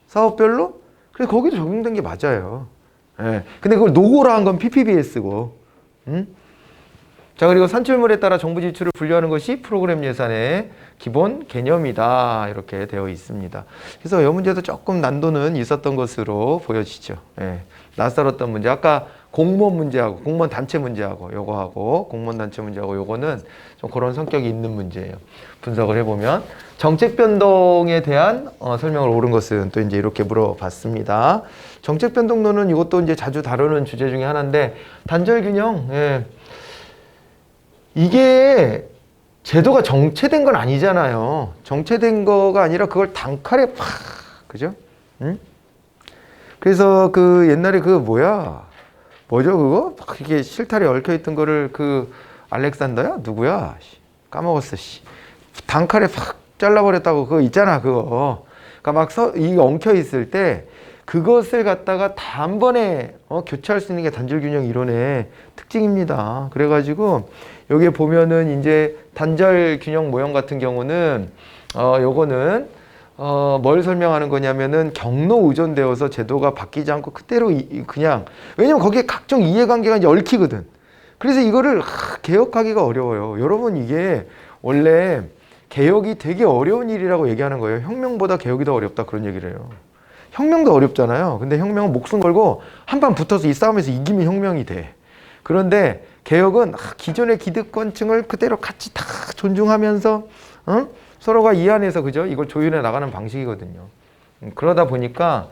사업별로? 그래서 거기도 적용된 게 맞아요. 예. 근데 그걸 노고라 한 건 PPBS고. 자, 그리고 산출물에 따라 정부 지출을 분류하는 것이 프로그램 예산의 기본 개념이다. 이렇게 되어 있습니다. 그래서 이 문제도 조금 난도는 있었던 것으로 보여지죠. 예. 낯설었던 문제. 아까 공무원 문제하고 공무원 단체 문제하고 요거하고 공무원 단체 문제하고 요거는 좀 그런 성격이 있는 문제예요. 분석을 해보면 정책 변동에 대한 설명을 옳은 것은 또 이제 이렇게 물어봤습니다. 정책 변동론은 이것도 이제 자주 다루는 주제 중에 하나인데, 단절 균형. 예. 이게 제도가 정체된 건 아니잖아요. 정체된 거가 아니라 그걸 단칼에 팍, 그죠? 응? 그래서 그 옛날에 뭐죠 그거? 막 이렇게 실타래 얽혀있던 거를 알렉산더야? 누구야? 까먹었어. 단칼에 팍 잘라버렸다고 그거 있잖아, 그거. 그러니까 이게 엉켜있을 때 그것을 갖다가 단번에 교체할 수 있는 게 단절균형 이론의 특징입니다. 그래가지고 여기에 보면은 이제 단절균형 모형 같은 경우는 요거는 뭘 설명하는 거냐면은 경로 의존되어서 제도가 바뀌지 않고 그대로 그냥, 왜냐면 거기에 각종 이해관계가 이제 얽히거든. 그래서 이거를 개혁하기가 어려워요. 여러분, 이게 원래 개혁이 되게 어려운 일이라고 얘기하는 거예요. 혁명보다 개혁이 더 어렵다, 그런 얘기를 해요. 혁명도 어렵잖아요. 근데 혁명은 목숨 걸고 한판 붙어서 이 싸움에서 이기면 혁명이 돼. 그런데 개혁은 기존의 기득권층을 그대로 같이 다 존중하면서 서로가 이 안에서, 그죠? 이걸 조율해 나가는 방식이거든요. 그러다 보니까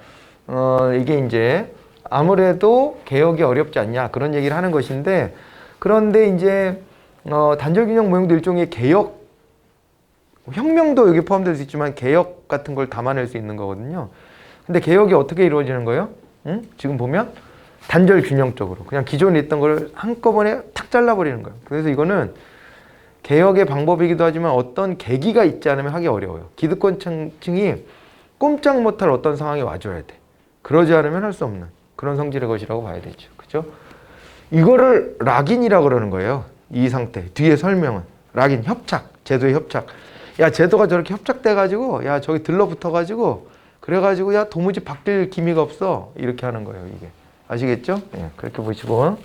이게 이제 아무래도 개혁이 어렵지 않냐 그런 얘기를 하는 것인데, 그런데 이제 단절균형 모형도 일종의 개혁, 혁명도 여기 포함될 수 있지만 개혁 같은 걸 담아낼 수 있는 거거든요. 근데 개혁이 어떻게 이루어지는 거예요? 응? 지금 보면 단절균형적으로 그냥 기존에 있던 걸 한꺼번에 탁 잘라버리는 거예요. 그래서 이거는 개혁의 방법이기도 하지만 어떤 계기가 있지 않으면 하기 어려워요. 기득권층이 꼼짝 못할 어떤 상황이 와줘야 돼. 그러지 않으면 할 수 없는 그런 성질의 것이라고 봐야 되죠. 그죠? 이거를 락인이라고 그러는 거예요. 이 상태. 뒤에 설명은. 락인, 협착. 제도의 협착. 야, 제도가 저렇게 협착돼가지고, 야, 저기 들러붙어가지고, 그래가지고, 야, 도무지 바뀔 기미가 없어. 이렇게 하는 거예요, 이게. 아시겠죠? 예, 그렇게 보시고.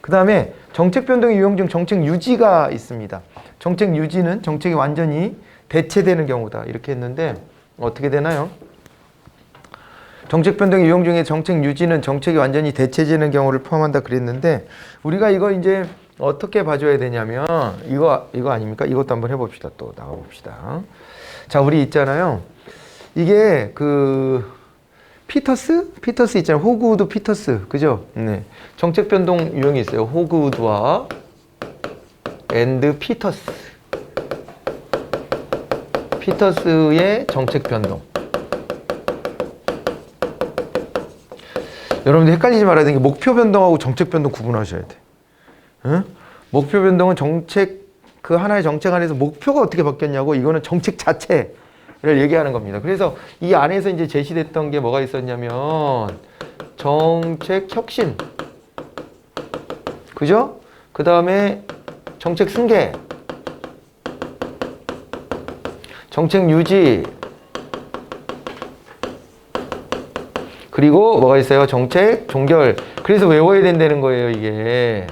그 다음에 정책 변동의 유형 중 정책 유지가 있습니다. 정책 유지는 정책이 완전히 대체되는 경우다. 이렇게 했는데, 어떻게 되나요? 정책 변동의 유형 중에 정책 유지는 정책이 완전히 대체되는 경우를 포함한다 그랬는데, 우리가 이거 이제 어떻게 봐줘야 되냐면 이거 아닙니까? 이것도 한번 해봅시다. 또 나가봅시다. 자, 우리 있잖아요. 이게 그 피터스 있잖아요. 호그우드 피터스, 그죠? 네. 정책 변동 유형이 있어요. 호그우드와 앤드 피터스의 정책 변동. 여러분들 헷갈리지 말아야 되는 게 목표 변동하고 정책 변동 구분하셔야 돼. 응? 목표 변동은 정책, 그 하나의 정책 안에서 목표가 어떻게 바뀌었냐고, 이거는 정책 자체를 얘기하는 겁니다. 그래서 이 안에서 이제 제시됐던 게 뭐가 있었냐면 정책 혁신, 그죠? 그 다음에 정책 승계, 정책 유지, 그리고 뭐가 있어요? 정책 종결. 그래서 외워야 된다는 거예요, 이게.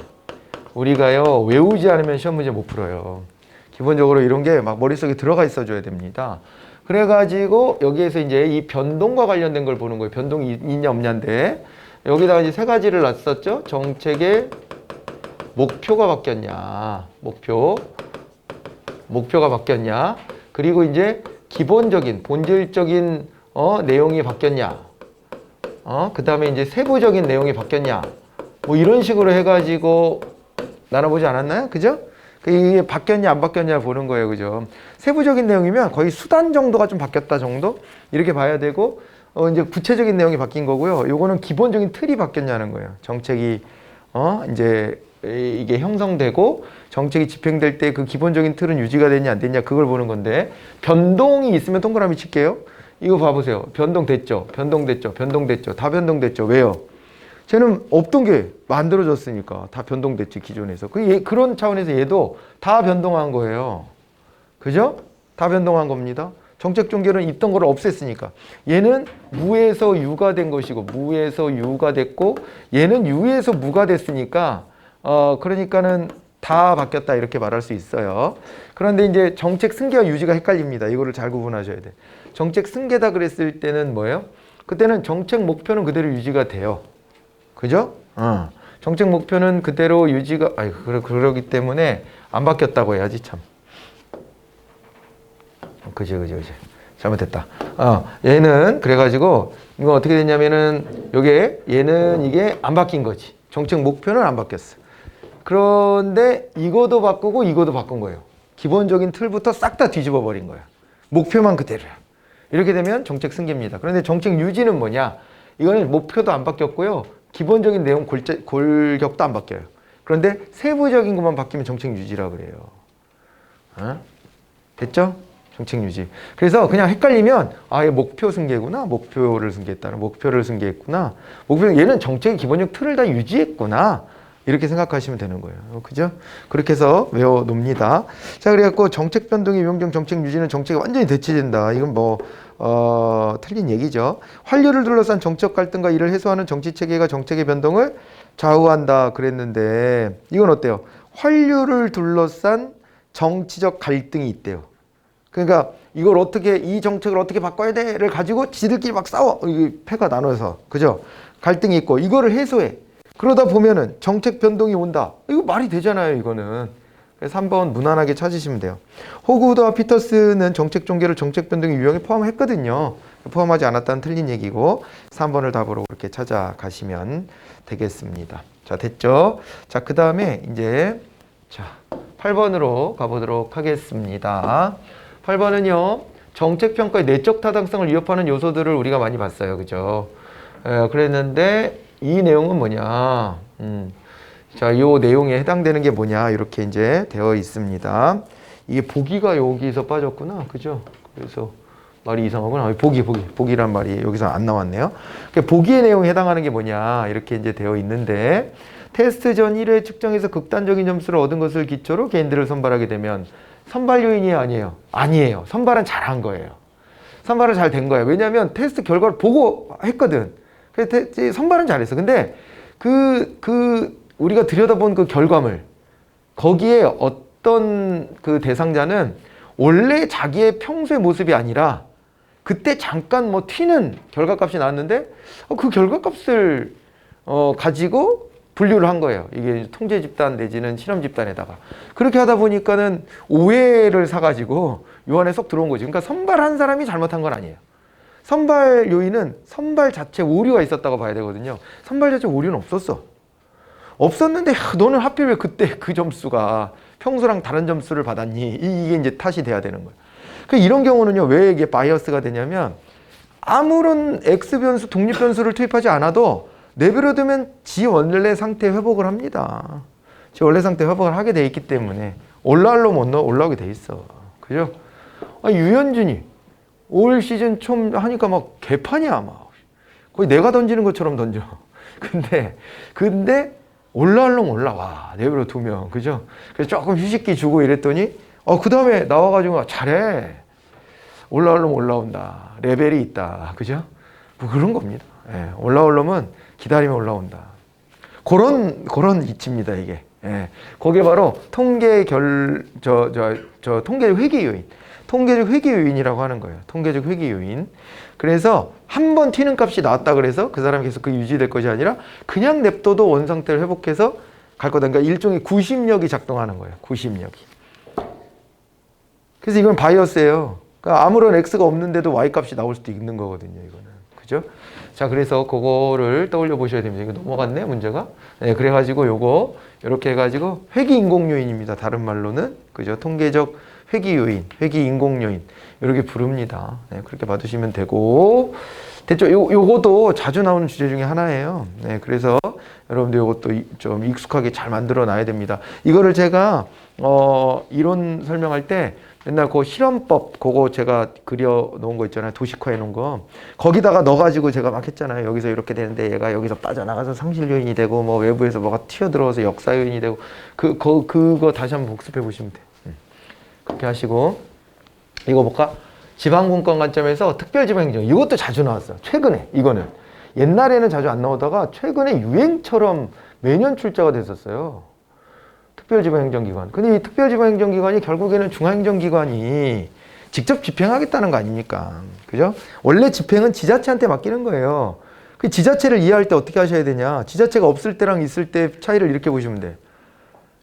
우리가요, 외우지 않으면 시험 문제 못 풀어요. 기본적으로 이런 게 막 머릿속에 들어가 있어줘야 됩니다. 그래가지고 여기에서 이제 이 변동과 관련된 걸 보는 거예요. 변동이 있냐 없냐인데, 여기다가 이제 세 가지를 놨었죠. 정책의 목표가 바뀌었냐, 목표가 바뀌었냐, 그리고 이제 기본적인 본질적인 내용이 바뀌었냐, 그 다음에 이제 세부적인 내용이 바뀌었냐, 뭐 이런 식으로 해가지고 나눠보지 않았나요? 그죠? 이게 바뀌었냐 안 바뀌었냐 보는 거예요. 그죠? 세부적인 내용이면 거의 수단 정도가 좀 바뀌었다 정도? 이렇게 봐야 되고, 이제 구체적인 내용이 바뀐 거고요. 요거는 기본적인 틀이 바뀌었냐는 거예요. 정책이, 이제 이게 형성되고 정책이 집행될 때 그 기본적인 틀은 유지가 됐냐 안 됐냐 그걸 보는 건데, 변동이 있으면 동그라미 칠게요. 이거 봐보세요. 변동됐죠? 다 변동됐죠? 왜요? 쟤는 없던 게 만들어졌으니까 다 변동됐지, 기존에서. 그런 차원에서 얘도 다 변동한 거예요. 그죠? 다 변동한 겁니다. 정책 종결은 있던 거를 없앴으니까. 얘는 무에서 유가 된 것이고, 무에서 유가 됐고, 얘는 유에서 무가 됐으니까, 그러니까는 다 바뀌었다, 이렇게 말할 수 있어요. 그런데 이제 정책 승계와 유지가 헷갈립니다. 이거를 잘 구분하셔야 돼. 정책 승계다 그랬을 때는 뭐예요? 그때는 정책 목표는 그대로 유지가 돼요. 그죠? 정책 목표는 그대로 유지가, 그러기 때문에 안 바뀌었다고 해야지, 참. 그지. 잘못했다. 얘는, 그래가지고, 이거 어떻게 됐냐면은, 얘는 이게 안 바뀐 거지. 정책 목표는 안 바뀌었어. 그런데 이거도 바꾸고 이거도 바꾼 거예요. 기본적인 틀부터 싹 다 뒤집어 버린 거야. 목표만 그대로야. 이렇게 되면 정책 승계입니다. 그런데 정책 유지는 뭐냐? 이거는 목표도 안 바뀌었고요. 기본적인 내용 골격도 안 바뀌어요. 그런데 세부적인 것만 바뀌면 정책 유지라 그래요. 됐죠? 정책 유지. 그래서 그냥 헷갈리면 얘 목표 승계구나. 목표를 승계했구나. 얘는 정책의 기본적 틀을 다 유지했구나. 이렇게 생각하시면 되는 거예요. 그죠? 그렇게 해서 외워 놓습니다. 자, 그래갖고 정책 변동의 유형적 정책 유지는 정책이 완전히 대체된다. 이건 틀린 얘기죠. 환류를 둘러싼 정책 갈등과 이를 해소하는 정치 체계가 정책의 변동을 좌우한다 그랬는데, 이건 어때요? 환류를 둘러싼 정치적 갈등이 있대요. 그러니까 이 정책을 어떻게 바꿔야 돼를 가지고 지들끼리 막 싸워. 이게 패가 나눠서. 그죠? 갈등이 있고, 이거를 해소해. 그러다 보면은 정책 변동이 온다. 이거 말이 되잖아요, 이거는. 그래서 한번 무난하게 찾으시면 돼요. 호그우드와 피터스는 정책 종결을 정책 변동의 유형에 포함했거든요. 포함하지 않았다는 틀린 얘기고 3번을 답으로 그렇게 찾아가시면 되겠습니다. 자, 됐죠? 자, 그 다음에 이제 자, 8번으로 가보도록 하겠습니다. 8번은요, 정책평가의 내적 타당성을 위협하는 요소들을 우리가 많이 봤어요. 그죠? 그랬는데, 이 내용은 뭐냐? 자, 이 내용에 해당되는 게 뭐냐? 이렇게 이제 되어 있습니다. 이게 보기가 여기서 빠졌구나. 그죠? 그래서 말이 이상하구나. 보기란 말이 여기서 안 나왔네요. 보기의 내용에 해당하는 게 뭐냐? 이렇게 이제 되어 있는데, 테스트 전 1회 측정에서 극단적인 점수를 얻은 것을 기초로 개인들을 선발하게 되면 선발 요인이 아니에요. 아니에요. 선발은 잘한 거예요. 선발은 잘 된 거예요. 왜냐하면 테스트 결과를 보고 했거든. 그래서 선발은 잘했어. 근데 우리가 들여다본 그 결과물, 거기에 어떤 그 대상자는 원래 자기의 평소의 모습이 아니라 그때 잠깐 뭐 튀는 결과값이 나왔는데 그 결과값을 가지고 분류를 한 거예요. 이게 통제 집단 내지는 실험 집단에다가. 그렇게 하다 보니까는 오해를 사가지고 요 안에 쏙 들어온 거지. 그러니까 선발한 사람이 잘못한 건 아니에요. 선발 요인은 선발 자체 오류가 있었다고 봐야 되거든요. 선발 자체 오류는 없었어. 없었는데 너는 하필 왜 그때 그 점수가 평소랑 다른 점수를 받았니? 이게 이제 탓이 돼야 되는 거예요. 그러니까 이런 경우는요. 왜 이게 바이어스가 되냐면 아무런 X 변수, 독립 변수를 투입하지 않아도 내버려두면 지 원래 상태 회복을 합니다. 지 원래 상태 회복을 하게 돼 있기 때문에 올라올로 못 올라오게 돼 있어. 그죠? 유현준이 올 시즌 처음 하니까 막 개판이야, 막. 거의 내가 던지는 것처럼 던져. 근데 올라올로 올라와. 내버려두면. 그죠? 그래서 조금 휴식기 주고 이랬더니 그 다음에 나와가지고 잘해. 올라올로 올라온다. 레벨이 있다. 그죠? 뭐 그런 겁니다. 예, 올라오려면 기다리면 올라온다. 그런 이치입니다, 이게. 예, 그게 바로 통계적 회귀 요인. 통계적 회귀 요인이라고 하는 거예요. 통계적 회귀 요인. 그래서 한 번 튀는 값이 나왔다 그래서 그 사람이 계속 그 유지될 것이 아니라 그냥 냅둬도 원 상태를 회복해서 갈 거다. 그러니까 일종의 구심력이 작동하는 거예요. 구심력이. 그래서 이건 바이어스예요. 그러니까 아무런 X가 없는데도 Y 값이 나올 수도 있는 거거든요, 이거는. 그죠? 자, 그래서 그거를 떠올려 보셔야 됩니다. 이거 넘어갔네, 문제가? 네, 그래가지고 요거, 이렇게 해가지고 회귀 인공 요인입니다. 다른 말로는. 그죠? 통계적 회귀 요인, 회귀 인공 요인. 이렇게 부릅니다. 네, 그렇게 봐두시면 되고. 됐죠? 요것도 자주 나오는 주제 중에 하나예요. 네, 그래서 여러분들 요것도 좀 익숙하게 잘 만들어 놔야 됩니다. 이거를 제가, 이론 설명할 때 옛날 그 실험법 그거 제가 그려 놓은 거 있잖아요. 도식화해 놓은 거. 거기다가 넣어가지고 제가 막 했잖아요. 여기서 이렇게 되는데 얘가 여기서 빠져나가서 상실 요인이 되고 뭐 외부에서 뭐가 튀어들어와서 역사 요인이 되고 그거 다시 한번 복습해 보시면 돼요. 그렇게 하시고 이거 볼까? 지방분권 관점에서 특별지방행정 이것도 자주 나왔어요. 최근에 이거는 옛날에는 자주 안 나오다가 최근에 유행처럼 매년 출제가 됐었어요. 특별지방행정기관. 근데 이 특별지방행정기관이 결국에는 중앙행정기관이 직접 집행하겠다는 거 아닙니까? 그죠? 원래 집행은 지자체한테 맡기는 거예요. 그 지자체를 이해할 때 어떻게 하셔야 되냐? 지자체가 없을 때랑 있을 때 차이를 이렇게 보시면 돼.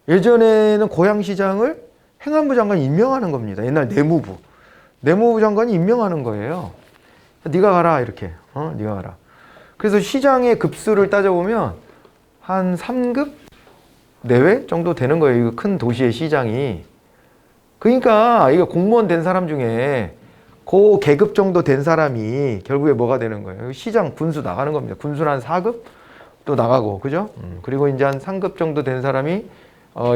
예전에는 고향시장을 행안부 장관이 임명하는 겁니다. 옛날 내무부 장관이 임명하는 거예요. 네가 가라 이렇게. 네가 가라. 그래서 시장의 급수를 따져보면 한 3급 내외 정도 되는 거예요. 이거 큰 도시의 시장이. 그러니까 이거 공무원 된 사람 중에 그 계급 정도 된 사람이 결국에 뭐가 되는 거예요? 시장 군수 나가는 겁니다. 군수는 한 4급 또 나가고, 그죠? 그리고 이제 한 3급 정도 된 사람이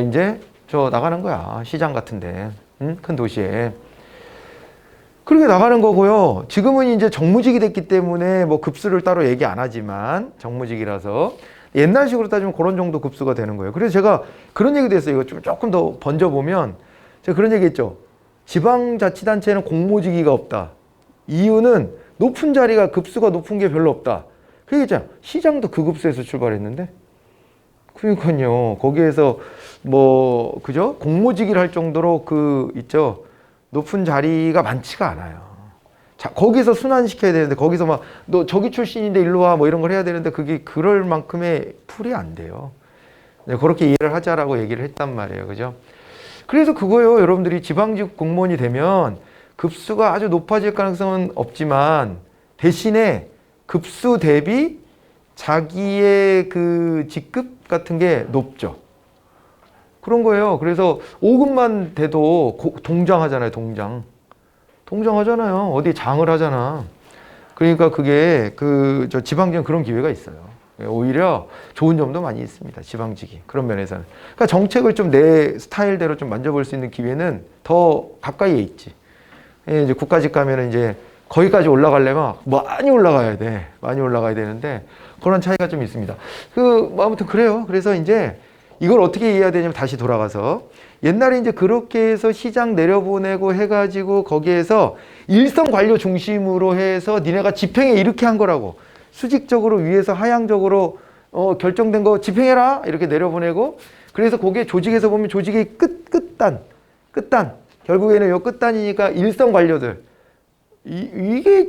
이제 저 나가는 거야. 시장 같은데, 큰 도시에. 그렇게 나가는 거고요. 지금은 이제 정무직이 됐기 때문에 뭐 급수를 따로 얘기 안 하지만 정무직이라서 옛날식으로 따지면 그런 정도 급수가 되는 거예요. 그래서 제가 그런 얘기도 했어요. 이거 좀 조금 더 번져보면 제가 그런 얘기 했죠. 지방자치단체는 공모직위가 없다. 이유는 높은 자리가 급수가 높은 게 별로 없다. 그 얘기했잖아요. 시장도 그 급수에서 출발했는데. 그러니까요. 거기에서 뭐 그죠? 공모직위를 할 정도로 있죠. 높은 자리가 많지가 않아요. 자, 거기서 순환시켜야 되는데 거기서 막 너 저기 출신인데 일로 와 뭐 이런 걸 해야 되는데 그게 그럴 만큼의 풀이 안 돼요. 네, 그렇게 이해를 하자라고 얘기를 했단 말이에요. 그죠? 그래서 그거요. 여러분들이 지방직 공무원이 되면 급수가 아주 높아질 가능성은 없지만 대신에 급수 대비 자기의 그 직급 같은 게 높죠. 그런 거예요. 그래서 5급만 돼도 동장하잖아요. 동장하잖아요. 어디 장을 하잖아. 그러니까 그게 저 지방직은 그런 기회가 있어요. 오히려 좋은 점도 많이 있습니다. 지방직이. 그런 면에서는. 그러니까 정책을 좀 내 스타일대로 좀 만져볼 수 있는 기회는 더 가까이에 있지. 이제 국가직 가면은 이제 거기까지 올라가려면 많이 올라가야 돼. 많이 올라가야 되는데 그런 차이가 좀 있습니다. 아무튼 그래요. 그래서 이제 이걸 어떻게 이해해야 되냐면 다시 돌아가서 옛날에 이제 그렇게 해서 시장 내려보내고 해가지고 거기에서 일선 관료 중심으로 해서 니네가 집행해 이렇게 한 거라고. 수직적으로 위에서 하향적으로 결정된 거 집행해라 이렇게 내려보내고 그래서 거기에 조직에서 보면 조직의 끝단 결국에는 요 끝단이니까 일선 관료들 이게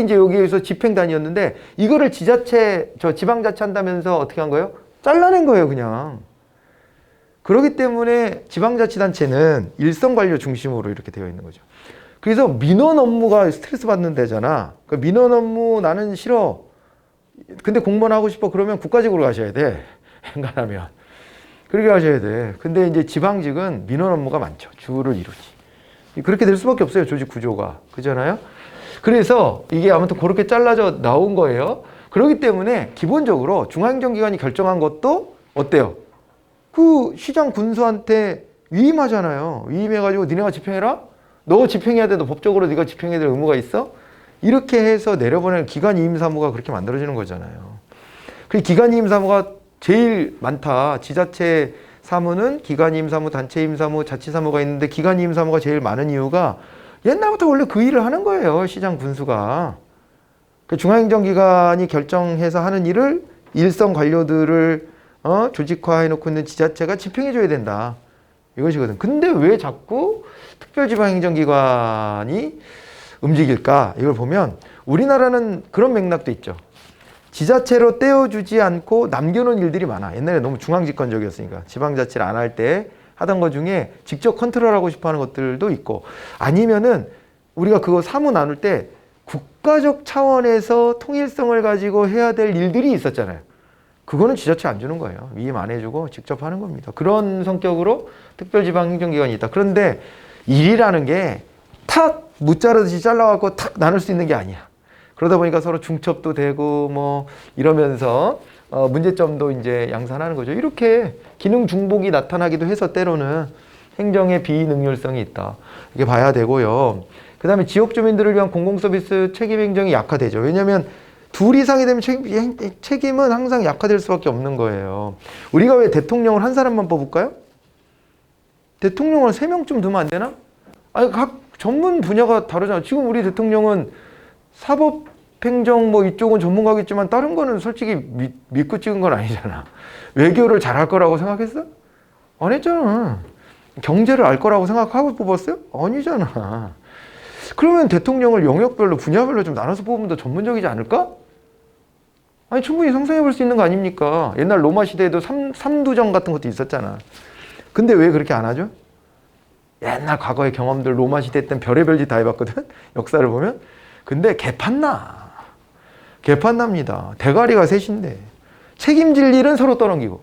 이제 여기에서 집행단이었는데 이거를 지방자치 한다면서 어떻게 한 거예요? 잘라낸 거예요 그냥. 그렇기 때문에 지방자치단체는 일선 관료 중심으로 이렇게 되어 있는 거죠. 그래서 민원 업무가 스트레스 받는 데잖아. 그 민원 업무 나는 싫어. 근데 공무원 하고 싶어. 그러면 국가직으로 가셔야 돼. 웬간하면. 그렇게 하셔야 돼. 근데 이제 지방직은 민원 업무가 많죠. 주를 이루지. 그렇게 될 수밖에 없어요. 조직 구조가. 그잖아요? 그래서 이게 아무튼 그렇게 잘라져 나온 거예요. 그렇기 때문에 기본적으로 중앙행정기관이 결정한 것도 어때요? 그 시장 군수한테 위임하잖아요. 위임해가지고 니네가 집행해라? 너 집행해야 돼. 너 법적으로 네가 집행해야 될 의무가 있어? 이렇게 해서 내려보내는 기관이임사무가 그렇게 만들어지는 거잖아요. 그 기관이임사무가 제일 많다. 지자체 사무는 기관이임사무, 단체이임사무, 자치사무가 있는데 기관이임사무가 제일 많은 이유가 옛날부터 원래 그 일을 하는 거예요. 시장 군수가. 그 중앙행정기관이 결정해서 하는 일을 일선 관료들을 조직화해놓고 있는 지자체가 집행해줘야 된다. 이것이거든. 근데 왜 자꾸 특별지방행정기관이 움직일까? 이걸 보면 우리나라는 그런 맥락도 있죠. 지자체로 떼어주지 않고 남겨놓은 일들이 많아. 옛날에 너무 중앙집권적이었으니까. 지방자치를 안 할 때 하던 것 중에 직접 컨트롤하고 싶어 하는 것들도 있고 아니면은 우리가 그거 사무 나눌 때 국가적 차원에서 통일성을 가지고 해야 될 일들이 있었잖아요. 그거는 지자체 안 주는 거예요. 위임 안 해주고 직접 하는 겁니다. 그런 성격으로 특별지방행정기관이 있다. 그런데 일이라는 게 탁 무자르듯이 잘라갖고 탁 나눌 수 있는 게 아니야. 그러다 보니까 서로 중첩도 되고 뭐 이러면서 문제점도 이제 양산하는 거죠. 이렇게 기능 중복이 나타나기도 해서 때로는 행정의 비능률성이 있다. 이렇게 봐야 되고요. 그 다음에 지역 주민들을 위한 공공서비스 책임 행정이 약화되죠. 왜냐하면 둘 이상이 되면 책임은 항상 약화될 수밖에 없는 거예요. 우리가 왜 대통령을 한 사람만 뽑을까요? 대통령을 3명쯤 두면 안 되나? 아니, 각 전문 분야가 다르잖아. 지금 우리 대통령은 사법행정 뭐 이쪽은 전문가겠지만 다른 거는 솔직히 믿고 찍은 건 아니잖아. 외교를 잘할 거라고 생각했어? 안 했잖아. 경제를 알 거라고 생각하고 뽑았어요? 아니잖아. 그러면 대통령을 영역별로 분야별로 좀 나눠서 뽑으면 더 전문적이지 않을까? 아니 충분히 상상해 볼 수 있는 거 아닙니까? 옛날 로마 시대에도 삼두정 같은 것도 있었잖아. 근데 왜 그렇게 안 하죠? 옛날 과거의 경험들 로마 시대 때는 별의별 짓 다 해봤거든? 역사를 보면. 근데 개판납니다. 대가리가 셋인데 책임질 일은 서로 떠넘기고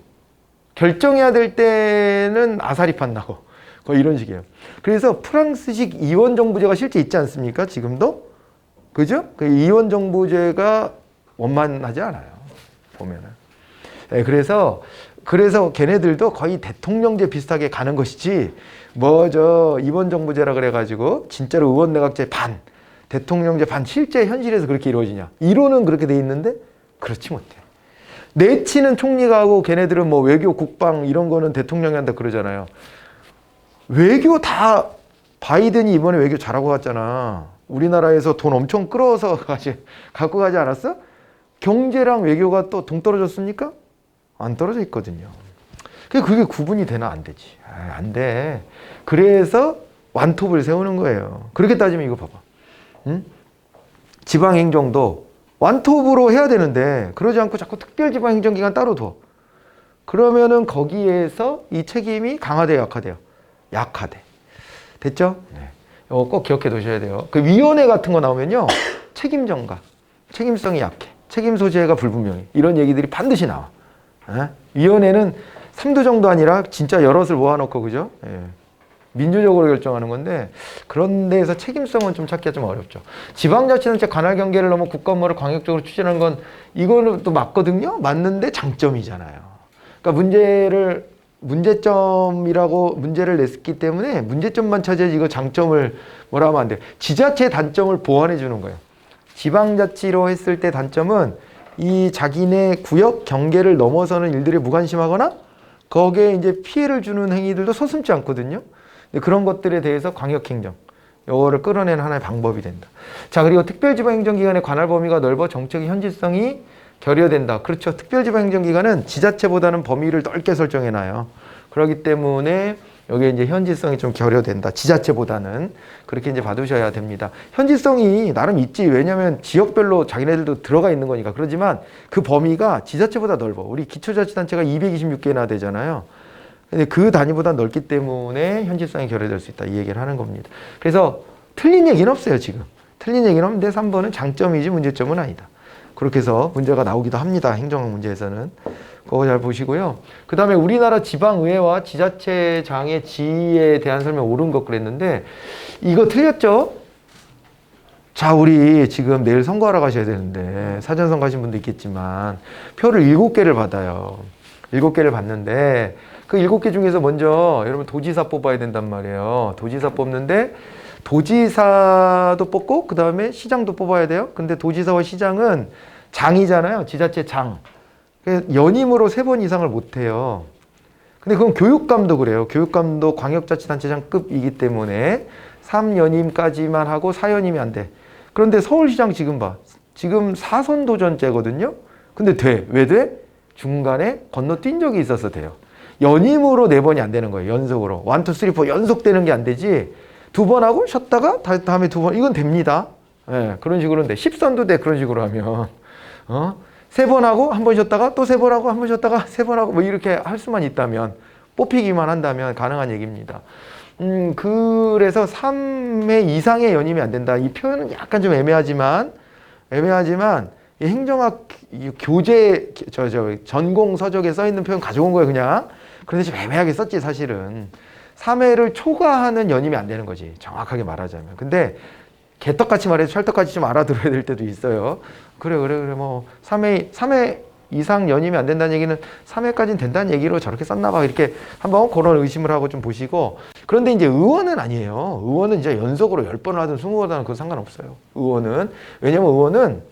결정해야 될 때는 아사리판 나고 거의 이런 식이에요. 그래서 프랑스식 이원정부제가 실제 있지 않습니까? 지금도? 그죠? 그 이원정부제가 원만하지 않아요. 보면은. 네, 그래서 걔네들도 거의 대통령제 비슷하게 가는 것이지 이원정부제라 그래가지고 진짜로 의원내각제 반 대통령제 반 실제 현실에서 그렇게 이루어지냐? 이론은 그렇게 돼 있는데 그렇지 못해. 내치는 총리가 하고 걔네들은 뭐 외교 국방 이런 거는 대통령이 한다 그러잖아요. 외교 다 바이든이 이번에 외교 잘하고 갔잖아. 우리나라에서 돈 엄청 끌어서 갖고 가지 않았어? 경제랑 외교가 또 동떨어졌습니까? 안 떨어져 있거든요. 그게 구분이 되나? 안 되지. 안 돼. 그래서 완톱을 세우는 거예요. 그렇게 따지면 이거 봐봐. 응? 지방행정도 완톱으로 해야 되는데 그러지 않고 자꾸 특별지방행정기관 따로 둬. 그러면은 거기에서 이 책임이 강화돼요, 약화돼요? 약화돼. 됐죠? 네. 이거 꼭 기억해 두셔야 돼요. 그 위원회 같은 거 나오면요. 책임 전가, 책임성이 약해, 책임 소재가 불분명해. 이런 얘기들이 반드시 나와. 예? 위원회는 3도 정도 아니라 진짜 여럿을 모아놓고, 그죠? 예. 민주적으로 결정하는 건데, 그런 데에서 책임성은 좀 찾기가 좀 어렵죠. 지방자치단체 관할 경계를 넘어 국가업무를 광역적으로 추진하는 건, 이거는 또 맞거든요? 맞는데 장점이잖아요. 그러니까 문제를 냈기 때문에 문제점만 찾아야지 이거 장점을 뭐라 하면 안 돼요. 지자체의 단점을 보완해 주는 거예요. 지방자치로 했을 때 단점은 이 자기네 구역 경계를 넘어서는 일들에 무관심하거나 거기에 이제 피해를 주는 행위들도 서슴지 않거든요. 그런 것들에 대해서 광역행정, 요거를 끌어내는 하나의 방법이 된다. 자, 그리고 특별지방행정기관의 관할 범위가 넓어 정책의 현실성이 결여된다. 그렇죠. 특별지방행정기관은 지자체보다는 범위를 넓게 설정해놔요. 그렇기 때문에 여기에 이제 현실성이 좀 결여된다. 지자체보다는. 그렇게 이제 봐두셔야 됩니다. 현실성이 나름 있지. 왜냐면 지역별로 자기네들도 들어가 있는 거니까. 그렇지만 그 범위가 지자체보다 넓어. 우리 기초자치단체가 226개나 되잖아요. 근데 그 단위보다 넓기 때문에 현실성이 결여될 수 있다. 이 얘기를 하는 겁니다. 그래서 틀린 얘기는 없어요, 지금. 틀린 얘기는 없는데 3번은 장점이지 문제점은 아니다. 그렇게 해서 문제가 나오기도 합니다. 행정 문제에서는. 그거 잘 보시고요. 그 다음에 우리나라 지방의회와 지자체장의 지위에 대한 설명 옳은 것 그랬는데 이거 틀렸죠? 자, 우리 지금 내일 선거하러 가셔야 되는데 사전선거 하신 분도 있겠지만 표를 7개를 받아요. 7개를 받는데 그 7개 중에서 먼저 여러분 도지사 뽑아야 된단 말이에요. 도지사 뽑는데 도지사도 뽑고 그 다음에 시장도 뽑아야 돼요. 근데 도지사와 시장은 장이잖아요. 지자체 장. 연임으로 3번 이상을 못해요. 근데 그건 교육감도 그래요. 교육감도 광역자치단체장급이기 때문에 3연임까지만 하고 4연임이 안 돼. 그런데 서울시장 지금 봐. 지금 4선 도전제거든요. 근데 돼. 왜 돼? 중간에 건너뛴 적이 있어서 돼요. 연임으로 4번이 안 되는 거예요. 연속으로. 1, 2, 3, 4 연속되는 게 안 되지. 2번 하고 쉬었다가 다음에 2번. 이건 됩니다. 예, 그런 식으로 돼. 10선도 돼. 그런 식으로 하면. 3번 하고 한 번 쉬었다가 또 3번 하고 한 번 쉬었다가 3번 하고 뭐 이렇게 할 수만 있다면 뽑히기만 한다면 가능한 얘기입니다. 그래서 3회 이상의 연임이 안 된다. 이 표현은 약간 좀 애매하지만 이 행정학 교재 전공 서적에 써 있는 표현 가져온 거예요, 그냥. 그런데 좀 애매하게 썼지, 사실은. 3회를 초과하는 연임이 안 되는 거지, 정확하게 말하자면. 근데 개떡같이 말해서 찰떡같이 좀 알아들어야 될 때도 있어요. 그래. 뭐, 3회 이상 연임이 안 된다는 얘기는 3회까지는 된다는 얘기로 저렇게 썼나 봐. 이렇게 한번 그런 의심을 하고 좀 보시고. 그런데 이제 의원은 아니에요. 의원은 이제 연속으로 10번을 하든 20번 하든 그거 상관없어요. 의원은. 왜냐면 의원은,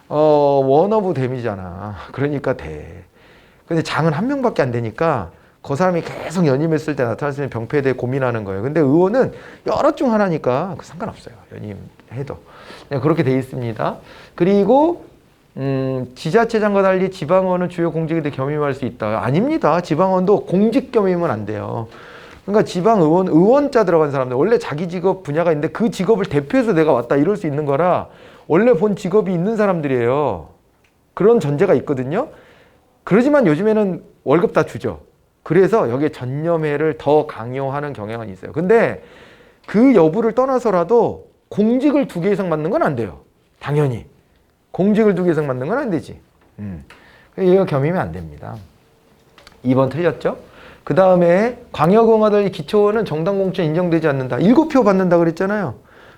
원 오브 댐이잖아. 그러니까 돼. 근데 장은 한 명밖에 안 되니까 그 사람이 계속 연임했을 때 나타날 수 있는 병폐에 대해 고민하는 거예요. 근데 의원은 여러 중 하나니까 상관없어요. 연임해도. 그냥 그렇게 돼 있습니다. 그리고 지자체장과 달리 지방원은 주요 공직에 겸임할 수 있다. 아닙니다. 지방원도 공직 겸임은 안 돼요. 그러니까 지방의원, 의원자 들어간 사람들, 원래 자기 직업 분야가 있는데 그 직업을 대표해서 내가 왔다 이럴 수 있는 거라 원래 본 직업이 있는 사람들이에요. 그런 전제가 있거든요. 그러지만 요즘에는 월급 다 주죠. 그래서 여기에 전념회를 더 강요하는 경향은 있어요. 근데 그 여부를 떠나서라도 공직을 2개 이상 맡는 건 안 돼요. 당연히. 공직을 2개 이상 맡는 건 안 되지. 이거 겸임이 안 됩니다. 2번 틀렸죠? 그 다음에 광역의원과 기초의원은 정당 공천 인정되지 않는다. 7표 받는다 그랬잖아요.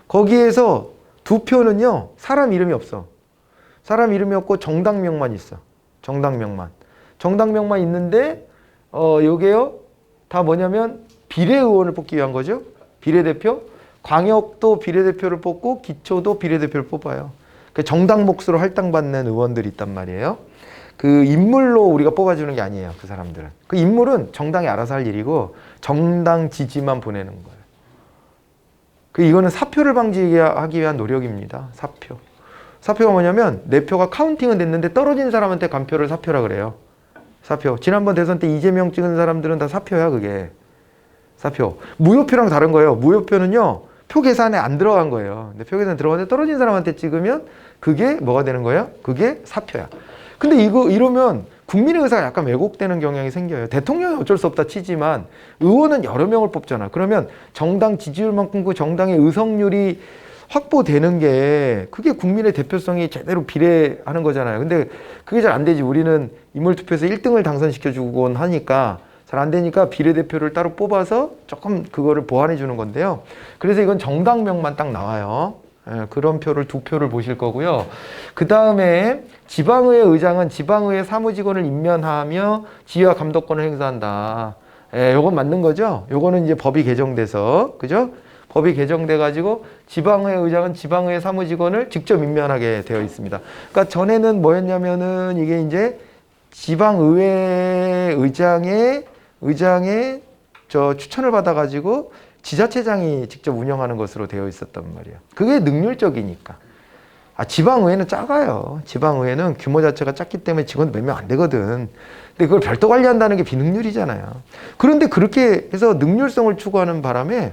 거기에서 2표는요. 사람 이름이 없어. 사람 이름이 없고 정당명만 있어. 정당명만 있는데 요게요. 다 뭐냐면 비례의원을 뽑기 위한 거죠. 비례대표. 광역도 비례대표를 뽑고 기초도 비례대표를 뽑아요. 정당 몫으로 할당받는 의원들이 있단 말이에요. 그 인물로 우리가 뽑아주는 게 아니에요. 그 사람들은. 그 인물은 정당이 알아서 할 일이고 정당 지지만 보내는 거예요. 이거는 사표를 방지하기 위한 노력입니다. 사표가 뭐냐면 내 표가 카운팅은 됐는데 떨어진 사람한테 간표를 사표라 그래요. 사표. 지난번 대선 때 이재명 찍은 사람들은 다 사표야, 그게. 사표. 무효표랑 다른 거예요. 무효표는요. 표 계산에 안 들어간 거예요. 근데 표 계산에 들어갔는데 떨어진 사람한테 찍으면 그게 뭐가 되는 거예요? 그게 사표야. 근데 이러면 국민의 의사가 약간 왜곡되는 경향이 생겨요. 대통령은 어쩔 수 없다 치지만 의원은 여러 명을 뽑잖아. 그러면 정당 지지율만큼 그 정당의 의석률이 확보되는 게 그게 국민의 대표성이 제대로 비례하는 거잖아요. 근데 그게 잘 안 되지. 우리는 인물투표에서 1등을 당선시켜주곤 하니까 잘 안 되니까 비례대표를 따로 뽑아서 조금 그거를 보완해 주는 건데요. 그래서 이건 정당명만 딱 나와요. 예, 그런 표를 2표를 보실 거고요. 그 다음에 지방의회 의장은 지방의회 사무직원을 임면하며 지휘와 감독권을 행사한다. 예, 요건 맞는 거죠? 요거는 이제 법이 개정돼서, 그죠? 법이 개정돼 가지고 지방의회 의장은 지방의회 사무직원을 직접 임면하게 되어 있습니다. 그러니까 전에는 뭐였냐면은 이게 이제 지방의회 의장의 저 추천을 받아 가지고 지자체장이 직접 운영하는 것으로 되어 있었단 말이에요. 그게 능률적이니까. 지방의회는 작아요. 지방의회는 규모 자체가 작기 때문에 직원 몇 명 안 되거든. 근데 그걸 별도 관리한다는 게 비능률이잖아요. 그런데 그렇게 해서 능률성을 추구하는 바람에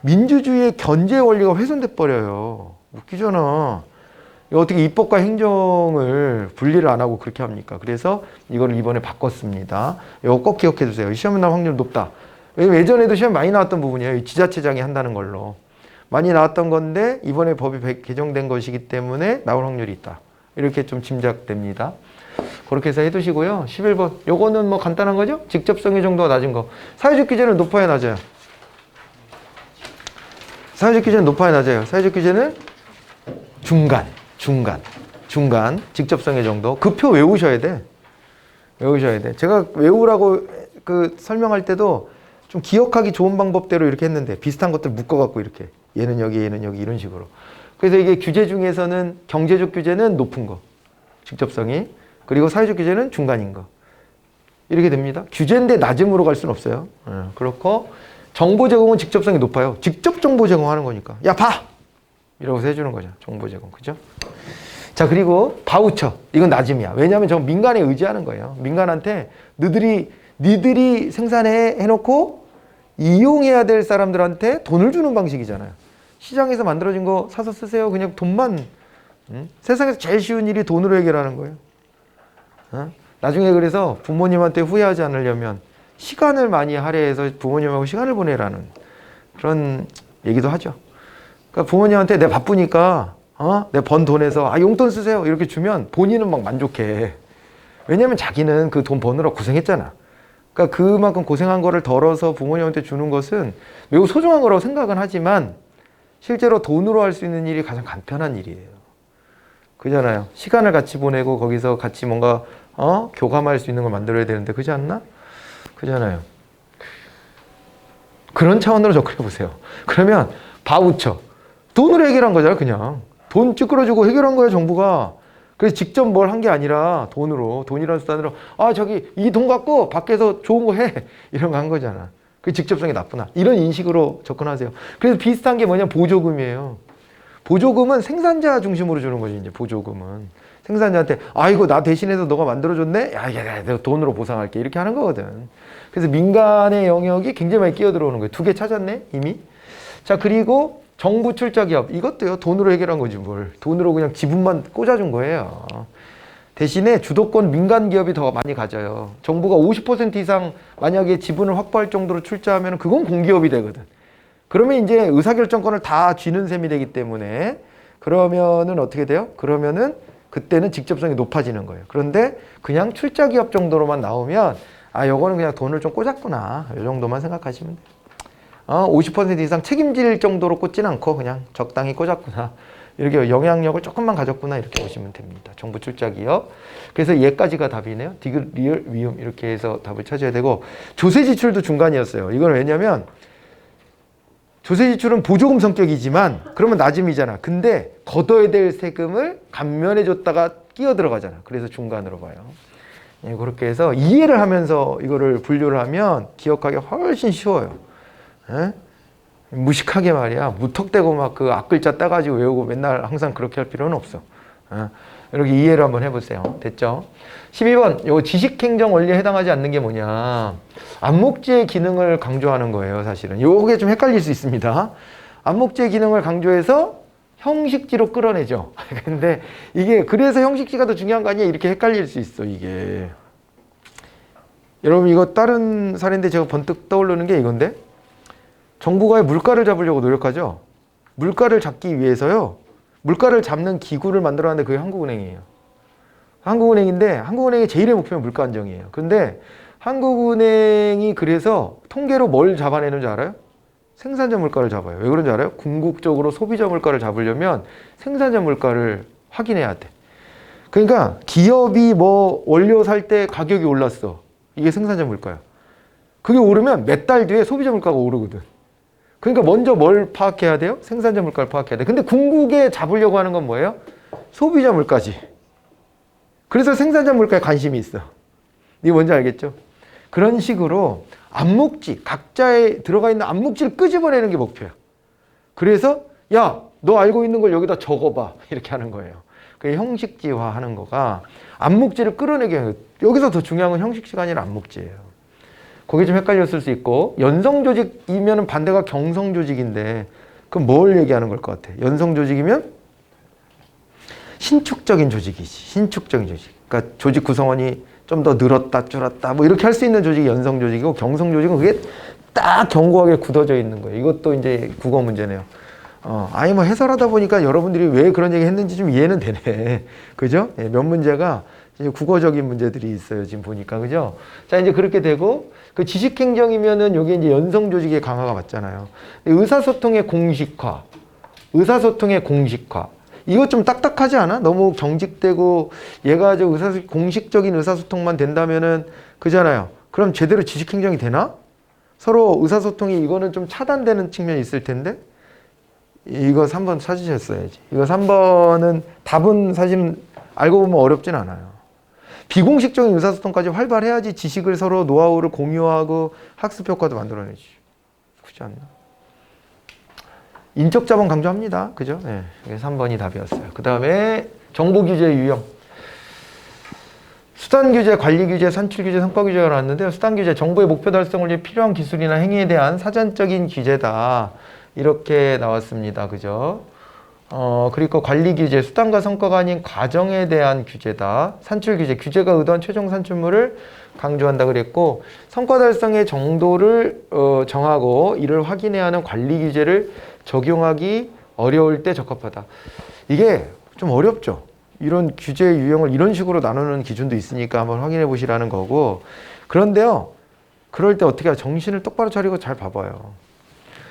민주주의의 견제 원리가 훼손돼 버려요. 웃기잖아. 어떻게 입법과 행정을 분리를 안 하고 그렇게 합니까? 그래서 이거를 이번에 바꿨습니다. 이거 꼭 기억해 두세요. 시험에 나올 확률 높다. 왜냐면 예전에도 시험 많이 나왔던 부분이에요. 지자체장이 한다는 걸로. 많이 나왔던 건데 이번에 법이 개정된 것이기 때문에 나올 확률이 있다. 이렇게 좀 짐작됩니다. 그렇게 해서 해두시고요. 11번. 요거는 뭐 간단한 거죠? 직접성의 정도가 낮은 거. 사회적 규제는 높아야 낮아요? 사회적 규제는 높아야 낮아요? 사회적 규제는 중간. 직접성의 정도. 그 표 외우셔야 돼. 제가 외우라고 설명할 때도 좀 기억하기 좋은 방법대로 이렇게 했는데 비슷한 것들 묶어갖고 이렇게 얘는 여기 이런 식으로. 그래서 이게 규제 중에서는 경제적 규제는 높은 거, 직접성이. 그리고 사회적 규제는 중간인 거. 이렇게 됩니다. 규제인데 낮음으로 갈 수는 없어요. 그렇고 정보 제공은 직접성이 높아요. 직접 정보 제공하는 거니까. 야, 봐! 이러고서 해주는 거죠. 정보 제공. 그죠? 자, 그리고 바우처. 이건 낮음이야. 왜냐하면 저 민간에 의지하는 거예요. 민간한테 니들이 생산해놓고 이용해야 될 사람들한테 돈을 주는 방식이잖아요. 시장에서 만들어진 거 사서 쓰세요. 그냥 돈만. 세상에서 제일 쉬운 일이 돈으로 해결하는 거예요. 나중에 그래서 부모님한테 후회하지 않으려면 시간을 많이 할애해서 부모님하고 시간을 보내라는 그런 얘기도 하죠. 그러니까 부모님한테 내가 바쁘니까 내가 번 돈에서 용돈 쓰세요 이렇게 주면 본인은 막 만족해. 왜냐면 자기는 그 돈 버느라 고생했잖아. 그러니까 그만큼 고생한 거를 덜어서 부모님한테 주는 것은 매우 소중한 거라고 생각은 하지만 실제로 돈으로 할 수 있는 일이 가장 간편한 일이에요. 그잖아요. 시간을 같이 보내고 거기서 같이 뭔가 교감할 수 있는 걸 만들어야 되는데 그렇지 않나? 그잖아요. 그런 차원으로 접근해 보세요. 그러면 바우처. 돈으로 해결한 거잖아, 그냥. 돈 찌끄러주고 해결한 거야, 정부가. 그래서 직접 뭘 한 게 아니라 돈이라는 수단으로 저기 이 돈 갖고 밖에서 좋은 거 해. 이런 거 한 거잖아. 그 직접성이 나쁘나. 이런 인식으로 접근하세요. 그래서 비슷한 게 뭐냐, 보조금이에요. 보조금은 생산자 중심으로 주는 거지, 이제 보조금은. 생산자한테 이거 나 대신해서 너가 만들어줬네? 야, 내가 돈으로 보상할게. 이렇게 하는 거거든. 그래서 민간의 영역이 굉장히 많이 끼어들어오는 거예요. 2개 찾았네, 이미. 자, 그리고 정부 출자 기업. 이것도요, 돈으로 해결한 거지, 뭘. 돈으로 그냥 지분만 꽂아준 거예요. 대신에 주도권 민간 기업이 더 많이 가져요. 정부가 50% 이상 만약에 지분을 확보할 정도로 출자하면 그건 공기업이 되거든. 그러면 이제 의사결정권을 다 쥐는 셈이 되기 때문에 그러면은 어떻게 돼요? 그러면은 그때는 직접성이 높아지는 거예요. 그런데 그냥 출자 기업 정도로만 나오면 요거는 그냥 돈을 좀 꽂았구나. 이 정도만 생각하시면 돼요. 50% 이상 책임질 정도로 꽂진 않고 그냥 적당히 꽂았구나. 이렇게 영향력을 조금만 가졌구나. 이렇게 보시면 됩니다. 정부 출자 기업. 그래서 얘까지가 답이네요. 디귿, 리을, 위음 이렇게 해서 답을 찾아야 되고 조세 지출도 중간이었어요. 이건 왜냐면 조세 지출은 보조금 성격이지만 그러면 낮음이잖아. 근데 걷어야 될 세금을 감면해 줬다가 끼어 들어가잖아. 그래서 중간으로 봐요. 그렇게 해서 이해를 하면서 이거를 분류를 하면 기억하기 훨씬 쉬워요. 무식하게 말이야. 무턱대고 막 그 앞글자 따가지고 외우고 맨날 항상 그렇게 할 필요는 없어. 이렇게 이해를 한번 해보세요. 됐죠? 12번, 요 지식행정 원리에 해당하지 않는 게 뭐냐. 암묵지의 기능을 강조하는 거예요, 사실은. 요게 좀 헷갈릴 수 있습니다. 암묵지의 기능을 강조해서 형식지로 끌어내죠. 근데 이게 그래서 형식지가 더 중요한 거 아니야? 이렇게 헷갈릴 수 있어, 이게. 여러분, 이거 다른 사례인데 제가 번뜩 떠오르는 게 이건데? 정부가 물가를 잡으려고 노력하죠? 물가를 잡기 위해서요. 물가를 잡는 기구를 만들어놨는데 그게 한국은행이에요. 한국은행인데 한국은행의 제일의 목표는 물가 안정이에요. 그런데 한국은행이 그래서 통계로 뭘 잡아내는 줄 알아요? 생산자 물가를 잡아요. 왜 그런지 알아요? 궁극적으로 소비자 물가를 잡으려면 생산자 물가를 확인해야 돼. 그러니까 기업이 뭐 원료 살 때 가격이 올랐어. 이게 생산자 물가야. 그게 오르면 몇 달 뒤에 소비자 물가가 오르거든. 그러니까 먼저 뭘 파악해야 돼요? 생산자 물가를 파악해야 돼. 근데 궁극에 잡으려고 하는 건 뭐예요? 소비자 물가지. 그래서 생산자 물가에 관심이 있어. 이게 뭔지 알겠죠? 그런 식으로 암묵지, 각자에 들어가 있는 암묵지를 끄집어내는 게 목표야. 그래서 야, 너 알고 있는 걸 여기다 적어봐. 이렇게 하는 거예요. 그 형식지화 하는 거가 암묵지를 끌어내게 하는 거예요. 여기서 더 중요한 건 형식지가 아니라 암묵지예요. 거기 좀 헷갈렸을 수 있고, 연성조직이면 반대가 경성조직인데 그럼 뭘 얘기하는 걸 것 같아? 연성조직이면 신축적인 조직이지. 신축적인 조직. 그러니까 조직 구성원이 좀 더 늘었다 줄었다 뭐 이렇게 할 수 있는 조직이 연성조직이고, 경성조직은 그게 딱 견고하게 굳어져 있는 거예요. 이것도 이제 국어 문제네요. 아니 뭐 해설하다 보니까 여러분들이 왜 그런 얘기 했는지 좀 이해는 되네. 그죠? 예, 몇 문제가 이제 국어적인 문제들이 있어요. 지금 보니까. 그죠? 자, 이제 그렇게 되고, 그 지식행정이면은 요게 이제 연성조직의 강화가 맞잖아요. 의사소통의 공식화. 의사소통의 공식화. 이거 좀 딱딱하지 않아? 너무 정직되고 얘가 저 공식적인 의사소통만 된다면은 그잖아요. 그럼 제대로 지식행정이 되나? 서로 의사소통이 이거는 좀 차단되는 측면이 있을 텐데 이거 3번 찾으셨어야지. 이거 3번은 답은 사실은 알고 보면 어렵진 않아요. 비공식적인 의사소통까지 활발해야지 지식을 서로 노하우를 공유하고 학습 효과도 만들어내지. 그렇지 않나? 인적 자본 강조합니다. 그죠? 네, 이게 3번이 답이었어요. 그 다음에 정보 규제 유형. 수단 규제, 관리 규제, 산출 규제, 성과 규제가 나왔는데요. 수단 규제, 정보의 목표 달성을 위해 필요한 기술이나 행위에 대한 사전적인 규제다. 이렇게 나왔습니다. 그죠? 그리고 관리 규제, 수단과 성과가 아닌 과정에 대한 규제다. 산출 규제, 규제가 의도한 최종 산출물을 강조한다 그랬고, 성과 달성의 정도를 정하고 이를 확인해야 하는 관리 규제를 적용하기 어려울 때 적합하다. 이게 좀 어렵죠. 이런 규제 유형을 이런 식으로 나누는 기준도 있으니까 한번 확인해 보시라는 거고, 그런데요, 그럴 때 어떻게 해요? 정신을 똑바로 차리고 잘 봐봐요.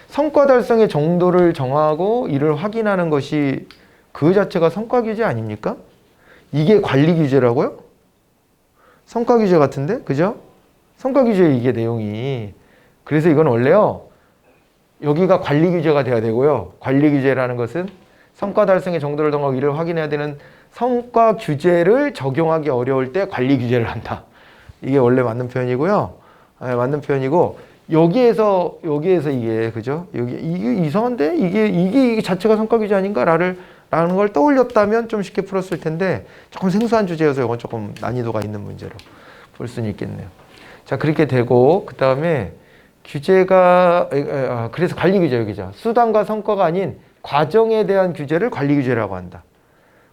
성과 달성의 정도를 정하고 이를 확인하는 것이 그 자체가 성과 규제 아닙니까? 이게 관리 규제라고요? 성과 규제 같은데? 그죠? 성과 규제 이게 내용이. 그래서 이건 원래요, 여기가 관리 규제가 돼야 되고요. 관리 규제라는 것은 성과 달성의 정도를 정하고 이를 확인해야 되는 성과 규제를 적용하기 어려울 때 관리 규제를 한다. 이게 원래 맞는 표현이고요. 네, 맞는 표현이고, 여기에서 이게, 그죠? 이게 이상한데? 이게 자체가 성과 규제 아닌가? 라는 걸 떠올렸다면 좀 쉽게 풀었을 텐데, 조금 생소한 주제여서 이건 조금 난이도가 있는 문제로 볼 수는 있겠네요. 자, 그렇게 되고, 그 다음에 규제가, 그래서 관리 규제 여기죠. 수단과 성과가 아닌 과정에 대한 규제를 관리 규제라고 한다.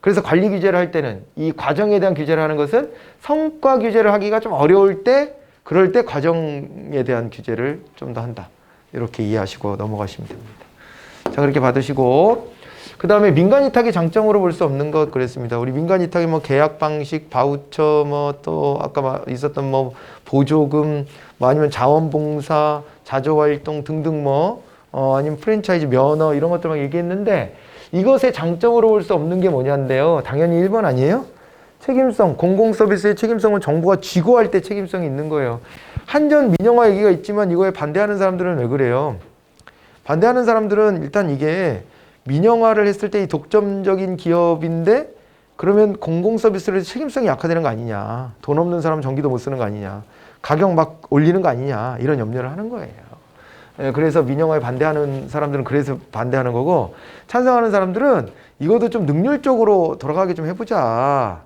그래서 관리 규제를 할 때는 이 과정에 대한 규제를 하는 것은 성과 규제를 하기가 좀 어려울 때, 그럴 때 과정에 대한 규제를 좀 더 한다. 이렇게 이해하시고 넘어가시면 됩니다. 자, 그렇게 받으시고, 그 다음에 민간 위탁의 장점으로 볼 수 없는 것 그랬습니다. 우리 민간 위탁이 뭐 계약 방식, 바우처, 뭐 또 아까 있었던 뭐 보조금, 뭐 아니면 자원봉사, 자조활동 등등 뭐 아니면 프랜차이즈 면허 이런 것들 막 얘기했는데, 이것의 장점으로 볼 수 없는 게 뭐냐인데요. 당연히 1번 아니에요? 책임성, 공공서비스의 책임성은 정부가 쥐고 할 때 책임성이 있는 거예요. 한전 민영화 얘기가 있지만 이거에 반대하는 사람들은 왜 그래요? 반대하는 사람들은 일단 이게 민영화를 했을 때 이 독점적인 기업인데, 그러면 공공서비스를 책임성이 약화되는 거 아니냐. 돈 없는 사람은 전기도 못 쓰는 거 아니냐. 가격 막 올리는 거 아니냐. 이런 염려를 하는 거예요. 그래서 민영화에 반대하는 사람들은 그래서 반대하는 거고, 찬성하는 사람들은 이것도 좀 능률적으로 돌아가게 좀 해보자.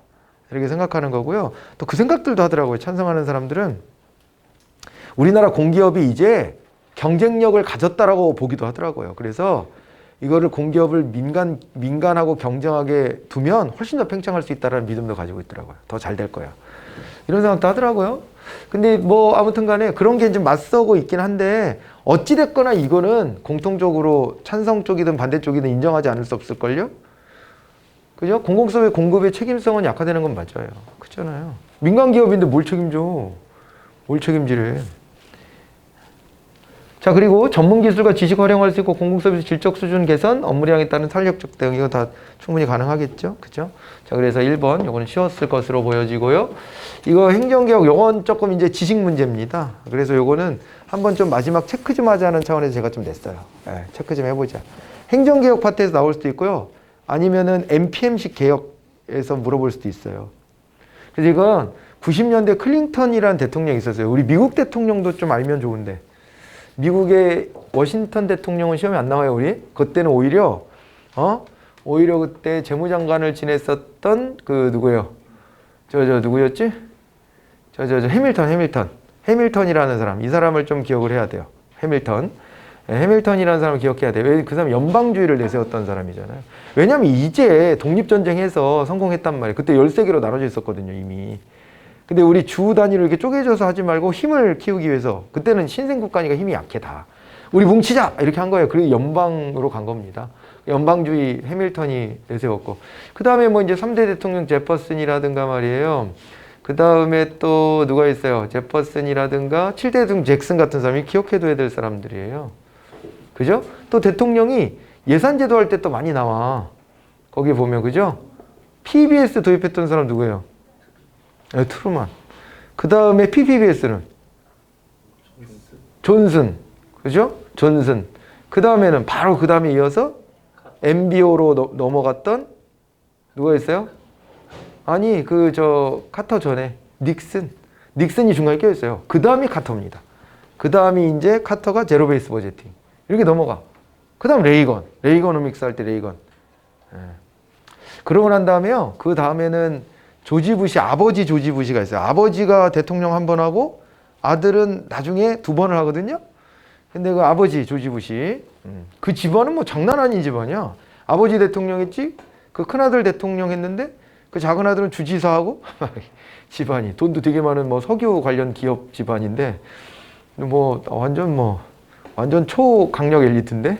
이렇게 생각하는 거고요. 또 그 생각들도 하더라고요. 찬성하는 사람들은 우리나라 공기업이 이제 경쟁력을 가졌다라고 보기도 하더라고요. 그래서 이거를 공기업을 민간하고 경쟁하게 두면 훨씬 더 팽창할 수 있다는 믿음도 가지고 있더라고요. 더 잘 될 거야. 이런 생각도 하더라고요. 근데 뭐 아무튼 간에 그런 게 좀 맞서고 있긴 한데 어찌됐거나 이거는 공통적으로 찬성 쪽이든 반대 쪽이든 인정하지 않을 수 없을걸요? 그죠? 공공사회 공급의 책임성은 약화되는 건 맞아요. 그렇잖아요. 민간 기업인데 뭘 책임져? 뭘 책임지래? 자, 그리고 전문 기술과 지식 활용할 수 있고 공공서비스 질적 수준 개선, 업무량에 따른 탄력적 대응, 이거 다 충분히 가능하겠죠? 그죠? 자, 그래서 1번, 요거는 쉬웠을 것으로 보여지고요. 이거 행정개혁, 요건 조금 이제 지식 문제입니다. 그래서 요거는 한번 좀 마지막 체크 좀 하자는 차원에서 제가 좀 냈어요. 네, 체크 좀 해보자. 행정개혁 파트에서 나올 수도 있고요. 아니면은 NPM식 개혁에서 물어볼 수도 있어요. 그래서 이건 90년대 클린턴이라는 대통령이 있었어요. 우리 미국 대통령도 좀 알면 좋은데. 미국의 워싱턴 대통령은 시험에 안 나와요, 우리? 그때는 오히려 그때 재무장관을 지냈었던 그 누구예요? 누구였지? 해밀턴이라는 사람. 이 사람을 좀 기억을 해야 돼요. 해밀턴이라는 사람을 기억해야 돼요. 왜 그 사람 연방주의를 내세웠던 사람이잖아요. 왜냐면 이제 독립전쟁에서 성공했단 말이에요. 그때 13개로 나눠져 있었거든요, 이미. 근데 우리 주 단위로 이렇게 쪼개져서 하지 말고 힘을 키우기 위해서 그때는 신생국가니까 힘이 약해 다. 우리 뭉치자! 이렇게 한 거예요. 그리고 연방으로 간 겁니다. 연방주의 해밀턴이 내세웠고. 그 다음에 뭐 이제 3대 대통령 제퍼슨이라든가 말이에요. 그 다음에 또 누가 있어요? 제퍼슨이라든가 7대 대통령 잭슨 같은 사람이 기억해둬야 될 사람들이에요. 그죠? 또 대통령이 예산제도 할 때 또 많이 나와. 거기 보면, 그죠? PBS 도입했던 사람 누구예요? 트루만. 그 다음에 PPBS는? 존슨. 그죠? 존슨. 그 다음에는 바로 그 다음에 이어서 MBO로 넘어갔던 누가 있어요? 아니, 카터 전에 닉슨이 중간에 껴있어요. 그 다음이 카터입니다. 그 다음이 이제 카터가 제로 베이스 버제팅. 이렇게 넘어가. 그 다음 레이건오믹스 할 때 레이건. 그러고 난 다음에요. 그 다음에는 아버지 조지 부시가 있어요. 아버지가 대통령 한 번 하고 아들은 나중에 2번을 하거든요. 근데 그 아버지 조지 부시, 그 집안은 뭐 장난 아닌 집안이야. 아버지 대통령 했지, 그 큰아들 대통령 했는데 그 작은아들은 주지사하고 집안이 돈도 되게 많은 뭐 석유 관련 기업 집안인데 완전 초강력 엘리트인데.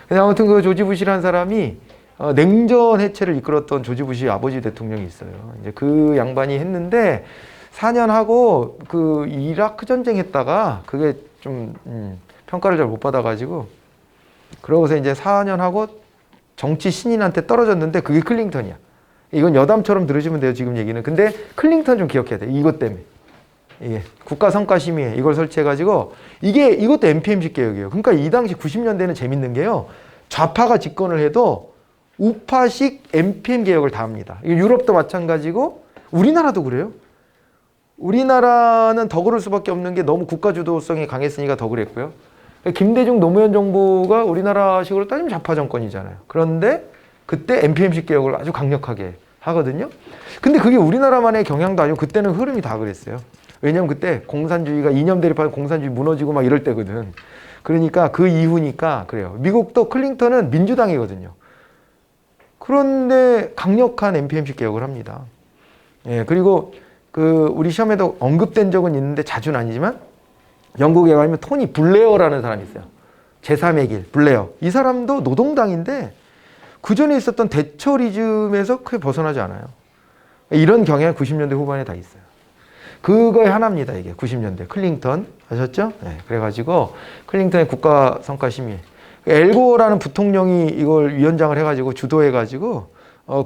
근데 아무튼 그 조지 부시라는 사람이 냉전 해체를 이끌었던 조지 부시 아버지 대통령이 있어요. 이제 그 양반이 했는데 4년 하고 그 이라크 전쟁 했다가 그게 좀 평가를 잘 못 받아가지고 그러고서 이제 4년 하고 정치 신인한테 떨어졌는데 그게 클링턴이야. 이건 여담처럼 들으시면 돼요, 지금 얘기는. 근데 클링턴 좀 기억해야 돼. 이것 때문에. 이게 국가성과심의회 이걸 설치해가지고 이것도 NPM식 개혁이에요. 그러니까 이 당시 90년대는 재밌는 게요. 좌파가 집권을 해도 우파식 NPM 개혁을 다 합니다. 유럽도 마찬가지고 우리나라도 그래요. 우리나라는 더 그럴 수밖에 없는 게 너무 국가주도성이 강했으니까 더 그랬고요. 김대중 노무현 정부가 우리나라식으로 따지면 좌파 정권이잖아요. 그런데 그때 NPM식 개혁을 아주 강력하게 하거든요. 근데 그게 우리나라만의 경향도 아니고 그때는 흐름이 다 그랬어요. 왜냐면 그때 공산주의가 이념 대립하는 공산주의 무너지고 막 이럴 때거든. 그러니까 그 이후니까 그래요. 미국도 클린턴은 민주당이거든요. 그런데 강력한 NPM식 개혁을 합니다. 예, 그리고 우리 시험에도 언급된 적은 있는데 자주는 아니지만 영국에 가면 토니 블레어라는 사람이 있어요. 제3의 길, 블레어. 이 사람도 노동당인데 그 전에 있었던 대처리즘에서 크게 벗어나지 않아요. 이런 경향이 90년대 후반에 다 있어요. 그거의 하나입니다, 이게. 90년대. 클링턴. 아셨죠? 네, 그래가지고 클링턴의 국가성과심의회. 엘고라는 부통령이 이걸 위원장을 해가지고 주도해가지고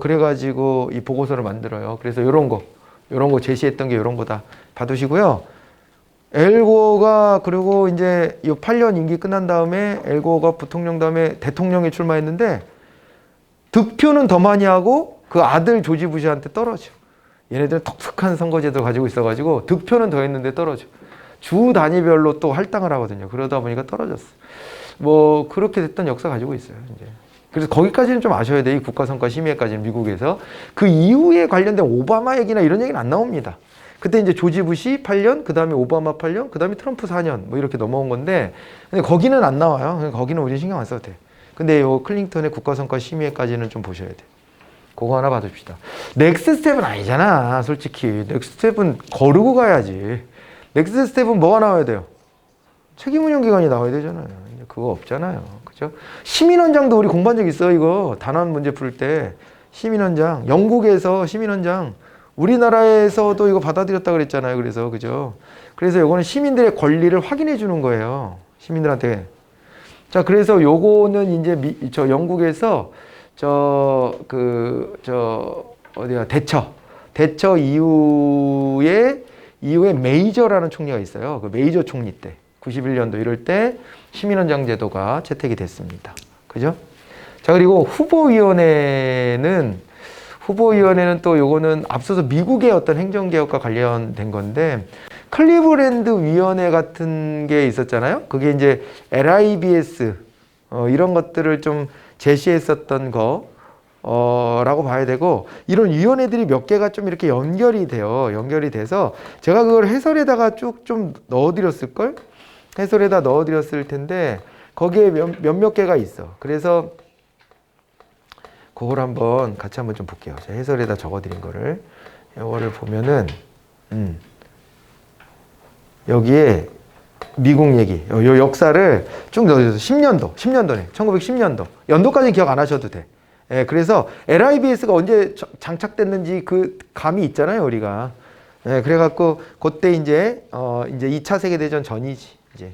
그래가지고 이 보고서를 만들어요. 그래서 요런 거 제시했던 게 요런 거다 봐두시고요. 엘고가 그리고 이제 이 8년 임기 끝난 다음에 엘고가 부통령 다음에 대통령에 출마했는데 득표는 더 많이 하고 그 아들 조지 부시한테 떨어져. 얘네들은 독특한 선거제도를 가지고 있어가지고 득표는 더 했는데 떨어져. 주 단위별로 또 할당을 하거든요. 그러다 보니까 떨어졌어. 뭐 그렇게 됐던 역사 가지고 있어요. 이제. 그래서 거기까지는 좀 아셔야 돼요. 이 국가성과심의회까지는 미국에서. 그 이후에 관련된 오바마 얘기나 이런 얘기는 안 나옵니다. 그때 이제 조지 부시 8년, 그 다음에 오바마 8년, 그 다음에 트럼프 4년 뭐 이렇게 넘어온 건데 근데 거기는 안 나와요. 거기는 우리 신경 안 써도 돼. 근데 요 클링턴의 국가성과심의회까지는 좀 보셔야 돼. 그거 하나 봐줍시다. 넥스트 스텝은 아니잖아, 솔직히. 넥스트 스텝은 거르고 가야지. 넥스트 스텝은 뭐가 나와야 돼요? 책임운영기관이 나와야 되잖아요. 그거 없잖아요. 그죠? 시민원장도 우리 공부한 적 있어, 이거. 단원 문제 풀 때. 시민원장. 영국에서 시민원장. 우리나라에서도 이거 받아들였다 그랬잖아요. 그래서, 그죠? 그래서 요거는 시민들의 권리를 확인해 주는 거예요. 시민들한테. 자, 그래서 요거는 이제 저 영국에서 어디야, 대처 이후에 메이저라는 총리가 있어요. 그 메이저 총리 때. 91년도 이럴 때 시민원장 제도가 채택이 됐습니다. 그죠? 자, 그리고 후보위원회는 또 요거는 앞서서 미국의 어떤 행정개혁과 관련된 건데, 클리브랜드 위원회 같은 게 있었잖아요. 그게 이제 LIBS, 이런 것들을 좀 제시했었던 라고 봐야 되고, 이런 위원회들이 몇 개가 좀 이렇게 연결이 돼서 제가 그걸 해설에다가 쭉 좀 넣어드렸을걸? 해설에다 넣어드렸을 텐데, 거기에 몇몇 개가 있어. 그래서 그걸 같이 한번 좀 볼게요. 제가 해설에다 적어드린 거를. 이거를 보면은, 여기에 미국 얘기, 요 역사를 쭉 넣어줘서 10년도네. 1910년도. 연도까지는 기억 안 하셔도 돼. 예, 그래서 LIBS가 언제 장착됐는지 그 감이 있잖아요, 우리가. 예, 그래갖고, 그때 이제 2차 세계대전 전이지. 이제.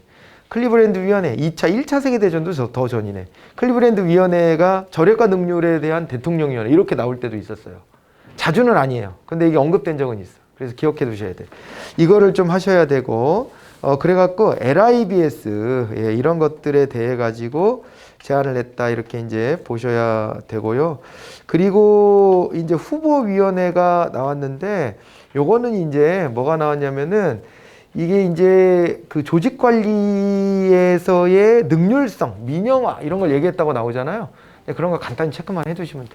클리브랜드 위원회, 1차 세계대전도 더 전이네. 클리브랜드 위원회가 저력과 능률에 대한 대통령위원회, 이렇게 나올 때도 있었어요. 자주는 아니에요. 근데 이게 언급된 적은 있어. 그래서 기억해 두셔야 돼. 이거를 좀 하셔야 되고, 그래갖고 LIBS, 예, 이런 것들에 대해 가지고 제안을 했다. 이렇게 이제 보셔야 되고요. 그리고 이제 후보위원회가 나왔는데, 요거는 이제 뭐가 나왔냐면은, 이게 이제 그 조직 관리에서의 능률성, 민영화, 이런 걸 얘기했다고 나오잖아요. 그런 거 간단히 체크만 해 두시면 돼.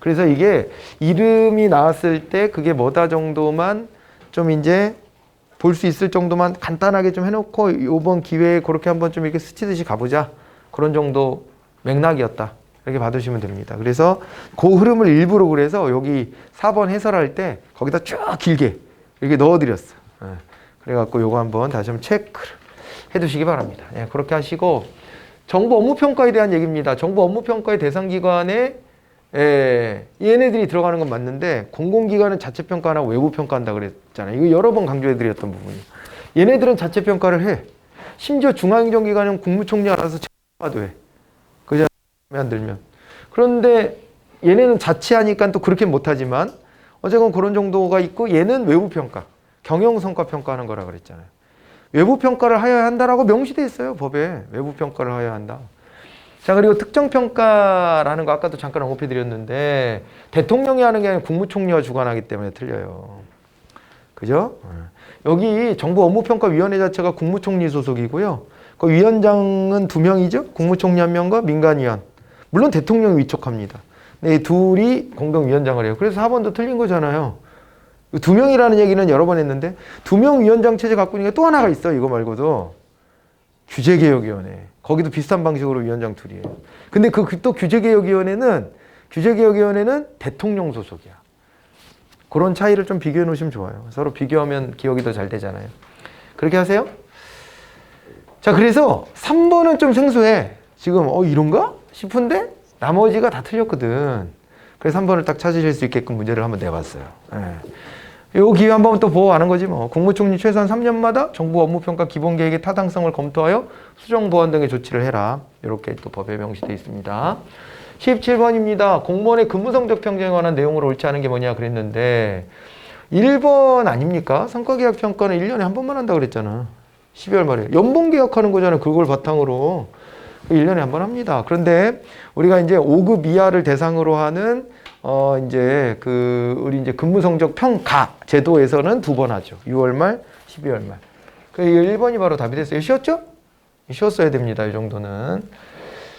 그래서 이게 이름이 나왔을 때 그게 뭐다 정도만 좀 이제 볼 수 있을 정도만 간단하게 좀 해놓고, 이번 기회에 그렇게 한번 좀 이렇게 스치듯이 가보자. 그런 정도 맥락이었다. 이렇게 봐두시면 됩니다. 그래서 그 흐름을 일부러 그래서 여기 4번 해설할 때 거기다 쭉 길게 이렇게 넣어드렸어. 그래갖고 요거 한번 다시 한번 체크를 해두시기 바랍니다. 예, 그렇게 하시고, 정부 업무평가에 대한 얘기입니다. 정부 업무평가의 대상기관에 얘네들이 들어가는 건 맞는데, 공공기관은 자체평가나 외부평가한다 그랬잖아요. 이거 여러 번 강조해드렸던 부분이에요. 얘네들은 자체평가를 해. 심지어 중앙행정기관은 국무총리 알아서 체크도 해. 그죠? 마음에 안 들면. 그런데 얘네는 자치하니까 또 그렇게 못하지만 어쨌건 그런 정도가 있고, 얘는 외부평가, 경영성과 평가하는 거라 그랬잖아요. 외부평가를 하여야 한다라고 명시되어 있어요, 법에. 외부평가를 하여야 한다. 자, 그리고 특정평가라는 거 아까도 잠깐 언급해드렸는데, 대통령이 하는 게 아니라 국무총리가 주관하기 때문에 틀려요. 그죠? 여기 정부 업무평가위원회 자체가 국무총리 소속이고요. 그 위원장은 2명이죠. 국무총리 1명과 민간위원. 물론 대통령이 위촉합니다. 근데 이 둘이 공동위원장을 해요. 그래서 4번도 틀린 거잖아요. 2명이라는 얘기는 여러 번 했는데, 2명 위원장 체제 갖고 있는 게 또 하나가 있어. 이거 말고도. 규제개혁위원회. 거기도 비슷한 방식으로 위원장 둘이에요. 근데 또 규제개혁위원회는 대통령 소속이야. 그런 차이를 좀 비교해 놓으시면 좋아요. 서로 비교하면 기억이 더 잘 되잖아요. 그렇게 하세요. 자, 그래서 3번은 좀 생소해. 지금 이런가? 싶은데 나머지가 다 틀렸거든. 그래서 3번을 딱 찾으실 수 있게끔 문제를 한번 내봤어요. 요 기회 한번 또 보호하는 거지 뭐. 국무총리 최소한 3년마다 정부 업무평가 기본계획의 타당성을 검토하여 수정 보완 등의 조치를 해라. 이렇게 또 법에 명시되어 있습니다. 17번입니다. 공무원의 근무성적 평정에 관한 내용으로 옳지 않은 게 뭐냐 그랬는데, 1번 아닙니까? 성과계약 평가는 1년에 한 번만 한다고 그랬잖아. 12월 말에. 연봉 계약하는 거잖아. 그걸 바탕으로. 1년에 한 번 합니다. 그런데 우리가 이제 5급 이하를 대상으로 하는 우리 이제 근무성적 평가 제도에서는 2번 하죠. 6월 말, 12월 말. 그 1번이 바로 답이 됐어요. 쉬웠죠? 쉬웠어야 됩니다. 이 정도는.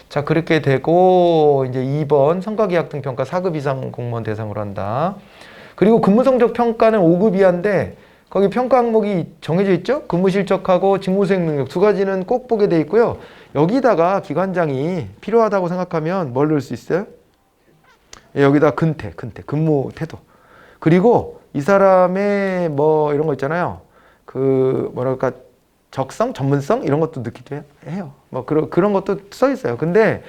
자, 그렇게 되고 이제 2번 성과계약 등 평가 4급 이상 공무원 대상으로 한다. 그리고 근무성적 평가는 5급 이하인데 거기 평가 항목이 정해져 있죠? 근무 실적하고 직무 수행 능력 두 가지는 꼭 보게 돼 있고요. 여기다가 기관장이 필요하다고 생각하면 뭘 넣을 수 있어요? 여기다 근태, 근무 태도. 그리고 이 사람의 뭐 이런 거 있잖아요. 그 뭐랄까 적성, 전문성 이런 것도 넣기도 해요. 뭐 그런 것도 써 있어요. 근데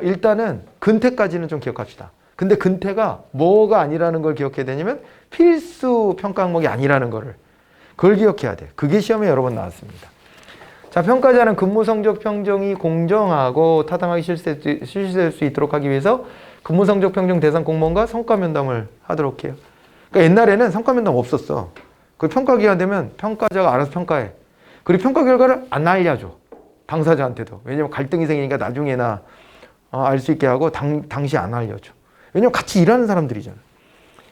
일단은 근태까지는 좀 기억합시다. 근데 근태가 뭐가 아니라는 걸 기억해야 되냐면 필수 평가 항목이 아니라는 거를 그걸 기억해야 돼. 그게 시험에 여러 번 나왔습니다. 자, 평가자는 근무 성적 평정이 공정하고 타당하게 실시될 수 있도록 하기 위해서 근무 성적 평정 대상 공무원과 성과 면담을 하도록 해요. 그러니까 옛날에는 성과 면담 없었어. 그 평가 기간 되면 평가자가 알아서 평가해. 그리고 평가 결과를 안 알려줘. 당사자한테도. 왜냐면 갈등이 생기니까 나중에나 알 수 있게 하고 당시 안 알려줘. 왜냐면 같이 일하는 사람들이잖아.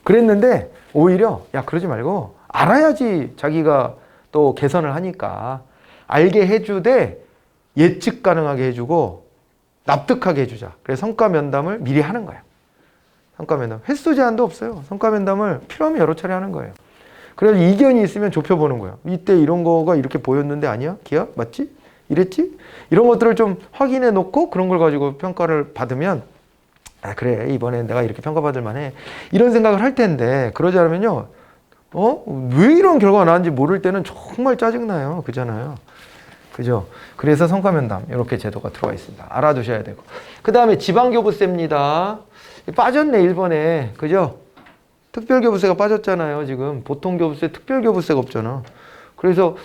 그랬는데 오히려 야 그러지 말고 알아야지 자기가 또 개선을 하니까 알게 해주되 예측 가능하게 해주고 납득하게 해주자. 그래서 성과 면담을 미리 하는 거야. 성과 면담. 횟수 제한도 없어요. 성과 면담을 필요하면 여러 차례 하는 거예요. 그래서 이견이 있으면 좁혀보는 거예요. 이때 이런 거가 이렇게 보였는데 아니야? 기야? 맞지? 이랬지? 이런 것들을 좀 확인해 놓고 그런 걸 가지고 평가를 받으면 아 그래 이번엔 내가 이렇게 평가받을 만해 이런 생각을 할 텐데 그러지 않으면요 왜 이런 결과가 나왔는지 모를 때는 정말 짜증나요. 그잖아요. 그죠? 그래서 성과면담 이렇게 제도가 들어와 있습니다. 알아두셔야 되고 그 다음에 지방교부세입니다. 빠졌네 1번에 그죠? 특별교부세가 빠졌잖아요. 지금 보통교부세 특별교부세가 없잖아. 그래서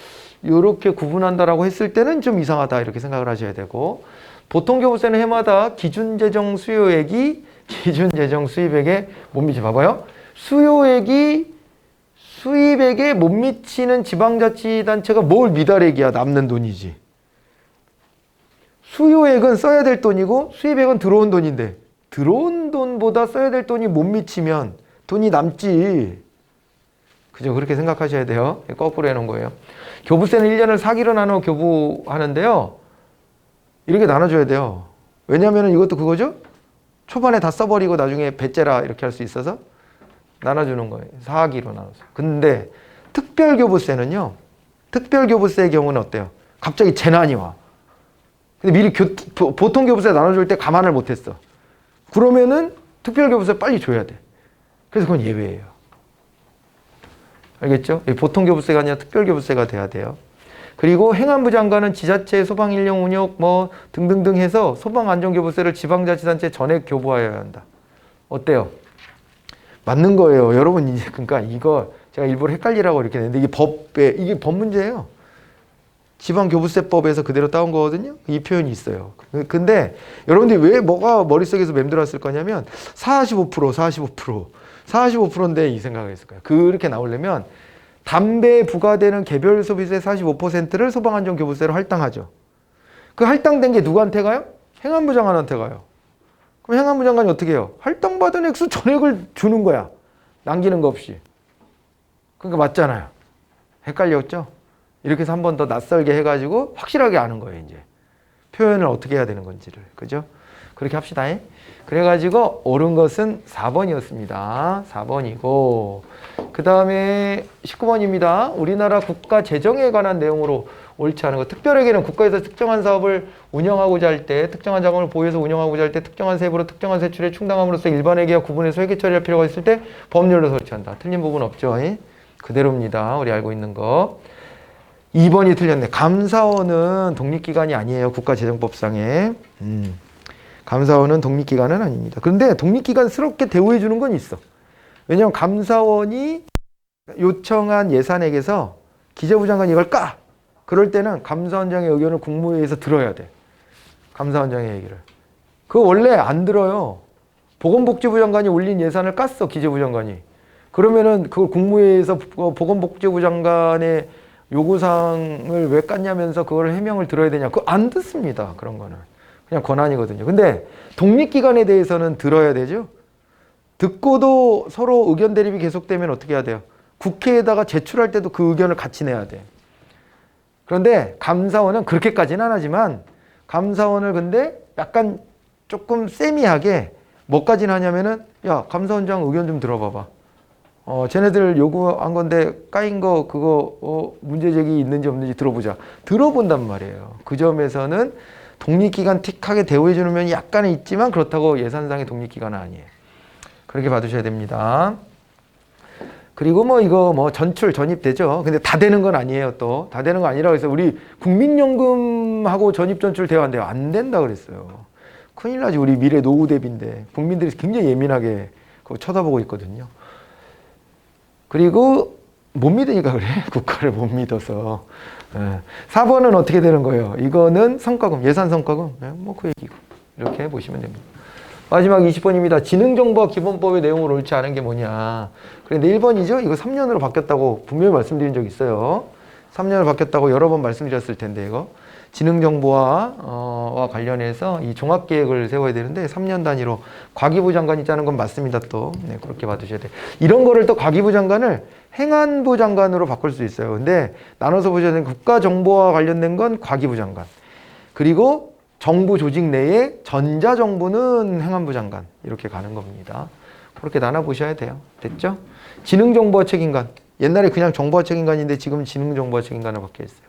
이렇게 구분한다라고 했을 때는 좀 이상하다 이렇게 생각을 하셔야 되고 보통교부세는 해마다 기준재정 수요액이 기준재정 수입액에 못 미치 봐봐요. 수요액이 수입액에 못 미치는 지방자치단체가 뭘 미달액이야. 남는 돈이지. 수요액은 써야 될 돈이고 수입액은 들어온 돈인데 들어온 돈보다 써야 될 돈이 못 미치면 돈이 남지. 그죠? 그렇게 생각하셔야 돼요. 거꾸로 해놓은 거예요. 교부세는 1년을 4기로 나눠 교부하는데요. 이렇게 나눠줘야 돼요. 왜냐하면 이것도 그거죠? 초반에 다 써버리고 나중에 배째라 이렇게 할 수 있어서 나눠주는 거예요. 4기로 나눠서. 근데 특별교부세는요. 특별교부세의 경우는 어때요? 갑자기 재난이 와. 근데 미리 보통교부세 나눠줄 때 감안을 못했어. 그러면은 특별교부세 빨리 줘야 돼. 그래서 그건 예외예요. 알겠죠? 보통교부세가 아니라 특별교부세가 돼야 돼요. 그리고 행안부 장관은 지자체 소방인력 운영 뭐 등등등 해서 소방안전교부세를 지방자치단체에 전액 교부하여야 한다. 어때요? 맞는 거예요. 여러분 이제 그러니까 이거 제가 일부러 헷갈리라고 이렇게 했는데 이게 법 문제예요. 지방교부세법에서 그대로 따온 거거든요. 이 표현이 있어요. 근데 여러분들이 왜 뭐가 머릿속에서 맴돌았을 거냐면 45%인데 이 생각을 했을 거예요. 그렇게 나오려면 담배에 부과되는 개별 소비세 45%를 소방안전교부세로 할당하죠. 그 할당된 게 누구한테 가요? 행안부 장관한테 가요. 그럼 행안부 장관이 어떻게 해요? 할당받은 액수 전액을 주는 거야. 남기는 거 없이. 그러니까 맞잖아요. 헷갈렸죠? 이렇게 해서 한 번 더 낯설게 해가지고 확실하게 아는 거예요, 이제. 표현을 어떻게 해야 되는 건지를. 그죠? 그렇게 합시다. 그래가지고 옳은 것은 4번이었습니다. 4번이고 그 다음에 19번입니다. 우리나라 국가 재정에 관한 내용으로 옳지 않은 것. 특별회계는 국가에서 특정한 사업을 운영하고자 할 때, 특정한 자금을 보유해서 운영하고자 할 때 특정한 세부로 특정한 세출에 충당함으로써 일반 회계와 구분해서 회계 처리할 필요가 있을 때 법률로 설치한다. 틀린 부분 없죠? 그대로입니다. 우리 알고 있는 거. 2번이 틀렸네. 감사원은 독립기관이 아니에요. 국가재정법상에. 감사원은 독립기관은 아닙니다. 그런데 독립기관스럽게 대우해 주는 건 있어. 왜냐하면 감사원이 요청한 예산액에서 기재부 장관이 이걸 까! 그럴 때는 감사원장의 의견을 국무회의에서 들어야 돼. 감사원장의 얘기를. 그거 원래 안 들어요. 보건복지부 장관이 올린 예산을 깠어. 기재부 장관이. 그러면은 그걸 국무회의에서 보건복지부 장관의 요구사항을 왜 깠냐면서 그걸 해명을 들어야 되냐. 그거 안 듣습니다. 그런 거는. 그냥 권한이거든요. 근데 독립기관에 대해서는 들어야 되죠. 듣고도 서로 의견 대립이 계속되면 어떻게 해야 돼요? 국회에다가 제출할 때도 그 의견을 같이 내야 돼. 그런데 감사원은 그렇게까지는 안 하지만 감사원을 근데 약간 조금 세미하게 뭐까지는 하냐면은 야 감사원장 의견 좀 들어봐봐. 쟤네들 요구한 건데 까인 거 그거 문제제기 있는지 없는지 들어보자. 들어본단 말이에요. 그 점에서는 독립기관 틱하게 대우해주는 면이 약간은 있지만 그렇다고 예산상의 독립기관은 아니에요. 그렇게 봐두셔야 됩니다. 그리고 뭐 이거 뭐 전출 전입되죠. 근데 다 되는 건 아니에요. 또 다 되는 거 아니라고 해서 우리 국민연금하고 전입 전출 돼야 안 돼요. 안 된다 그랬어요. 큰일 나지. 우리 미래 노후 대비인데 국민들이 굉장히 예민하게 그거 쳐다보고 있거든요. 그리고 못 믿으니까 그래. 국가를 못 믿어서. 4번은 어떻게 되는 거예요? 이거는 성과금, 예산 성과금. 뭐 그 얘기고. 이렇게 보시면 됩니다. 마지막 20번입니다. 지능정보와 기본법의 내용을 옳지 않은 게 뭐냐. 그런데 1번이죠? 이거 3년으로 바뀌었다고 분명히 말씀드린 적 있어요. 3년으로 바뀌었다고 여러 번 말씀드렸을 텐데 이거. 지능정보와 관련해서 이 종합계획을 세워야 되는데 3년 단위로 과기부 장관이 짜는 건 맞습니다. 또 네, 그렇게 봐두셔야 돼요. 이런 거를 또 과기부 장관을 행안부 장관으로 바꿀 수 있어요. 근데 나눠서 보셔야 되는 국가정보와 관련된 건 과기부 장관. 그리고 정부 조직 내에 전자정부는 행안부 장관. 이렇게 가는 겁니다. 그렇게 나눠보셔야 돼요. 됐죠? 지능정보와 책임관. 옛날에 그냥 정보와 책임관인데 지금 지능정보와 책임관으로 바뀌었어요.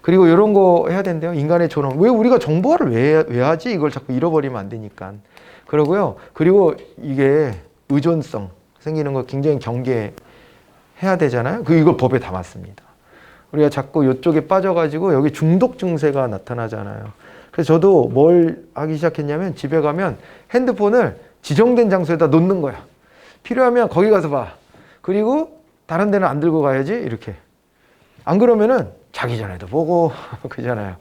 그리고 이런 거 해야 된대요. 인간의 존엄. 왜 우리가 정보화를 왜 하지? 이걸 자꾸 잃어버리면 안 되니까. 그러고요. 그리고 이게 의존성 생기는 거 굉장히 경계해야 되잖아요. 이걸 법에 담았습니다. 우리가 자꾸 이쪽에 빠져가지고 여기 중독 증세가 나타나잖아요. 그래서 저도 뭘 하기 시작했냐면 집에 가면 핸드폰을 지정된 장소에다 놓는 거야. 필요하면 거기 가서 봐. 그리고 다른 데는 안 들고 가야지. 이렇게. 안 그러면은 자기 전에도 보고 그잖아요.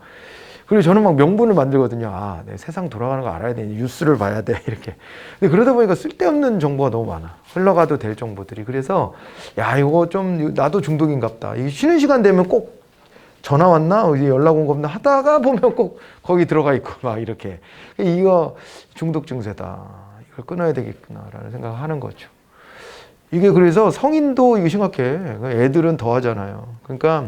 그리고 저는 막 명분을 만들거든요. 아, 네, 세상 돌아가는 거 알아야 돼. 뉴스를 봐야 돼. 이렇게. 근데 그러다 보니까 쓸데없는 정보가 너무 많아. 흘러가도 될 정보들이. 그래서 야, 이거 좀 나도 중독인갑다. 쉬는 시간 되면 꼭 전화 왔나? 연락 온 거 없나? 하다가 보면 꼭 거기 들어가 있고 막 이렇게. 이거 중독 증세다. 이걸 끊어야 되겠구나라는 생각을 하는 거죠. 이게 그래서 성인도 이거 심각해. 애들은 더 하잖아요. 그러니까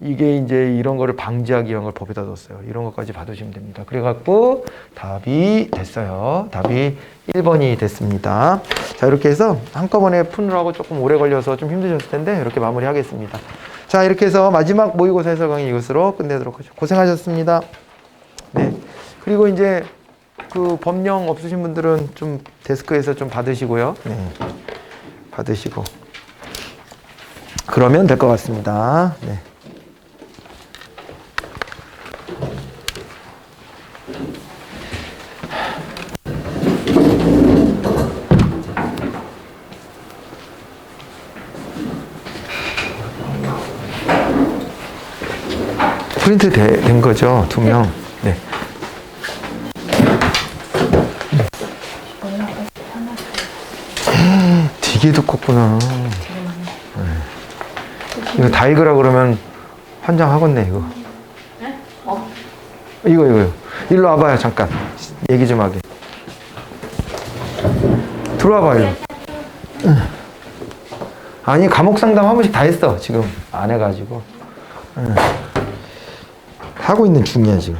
이게 이제 이런 거를 방지하기 위한 걸 법에다 뒀어요. 이런 것까지 봐두시면 됩니다. 그래갖고 답이 됐어요. 답이 1번이 됐습니다. 자, 이렇게 해서 한꺼번에 푸느라고 조금 오래 걸려서 좀 힘드셨을 텐데 이렇게 마무리하겠습니다. 자, 이렇게 해서 마지막 모의고사 해설 강의 이것으로 끝내도록 하죠. 고생하셨습니다. 네. 그리고 이제 그 법령 없으신 분들은 좀 데스크에서 좀 받으시고요. 네. 받으시고 그러면 될 것 같습니다. 네. 프린트 된 거죠? 2명. 네. 되게 두껍구나. 네. 이거 다 읽으라 그러면 환장하겠네, 이거. 이거. 일로 와봐요, 잠깐. 얘기 좀 하게. 들어와봐요. 아니, 과목 상담 한 번씩 다 했어, 지금. 안 해가지고. 하고 있는 중이야, 지금.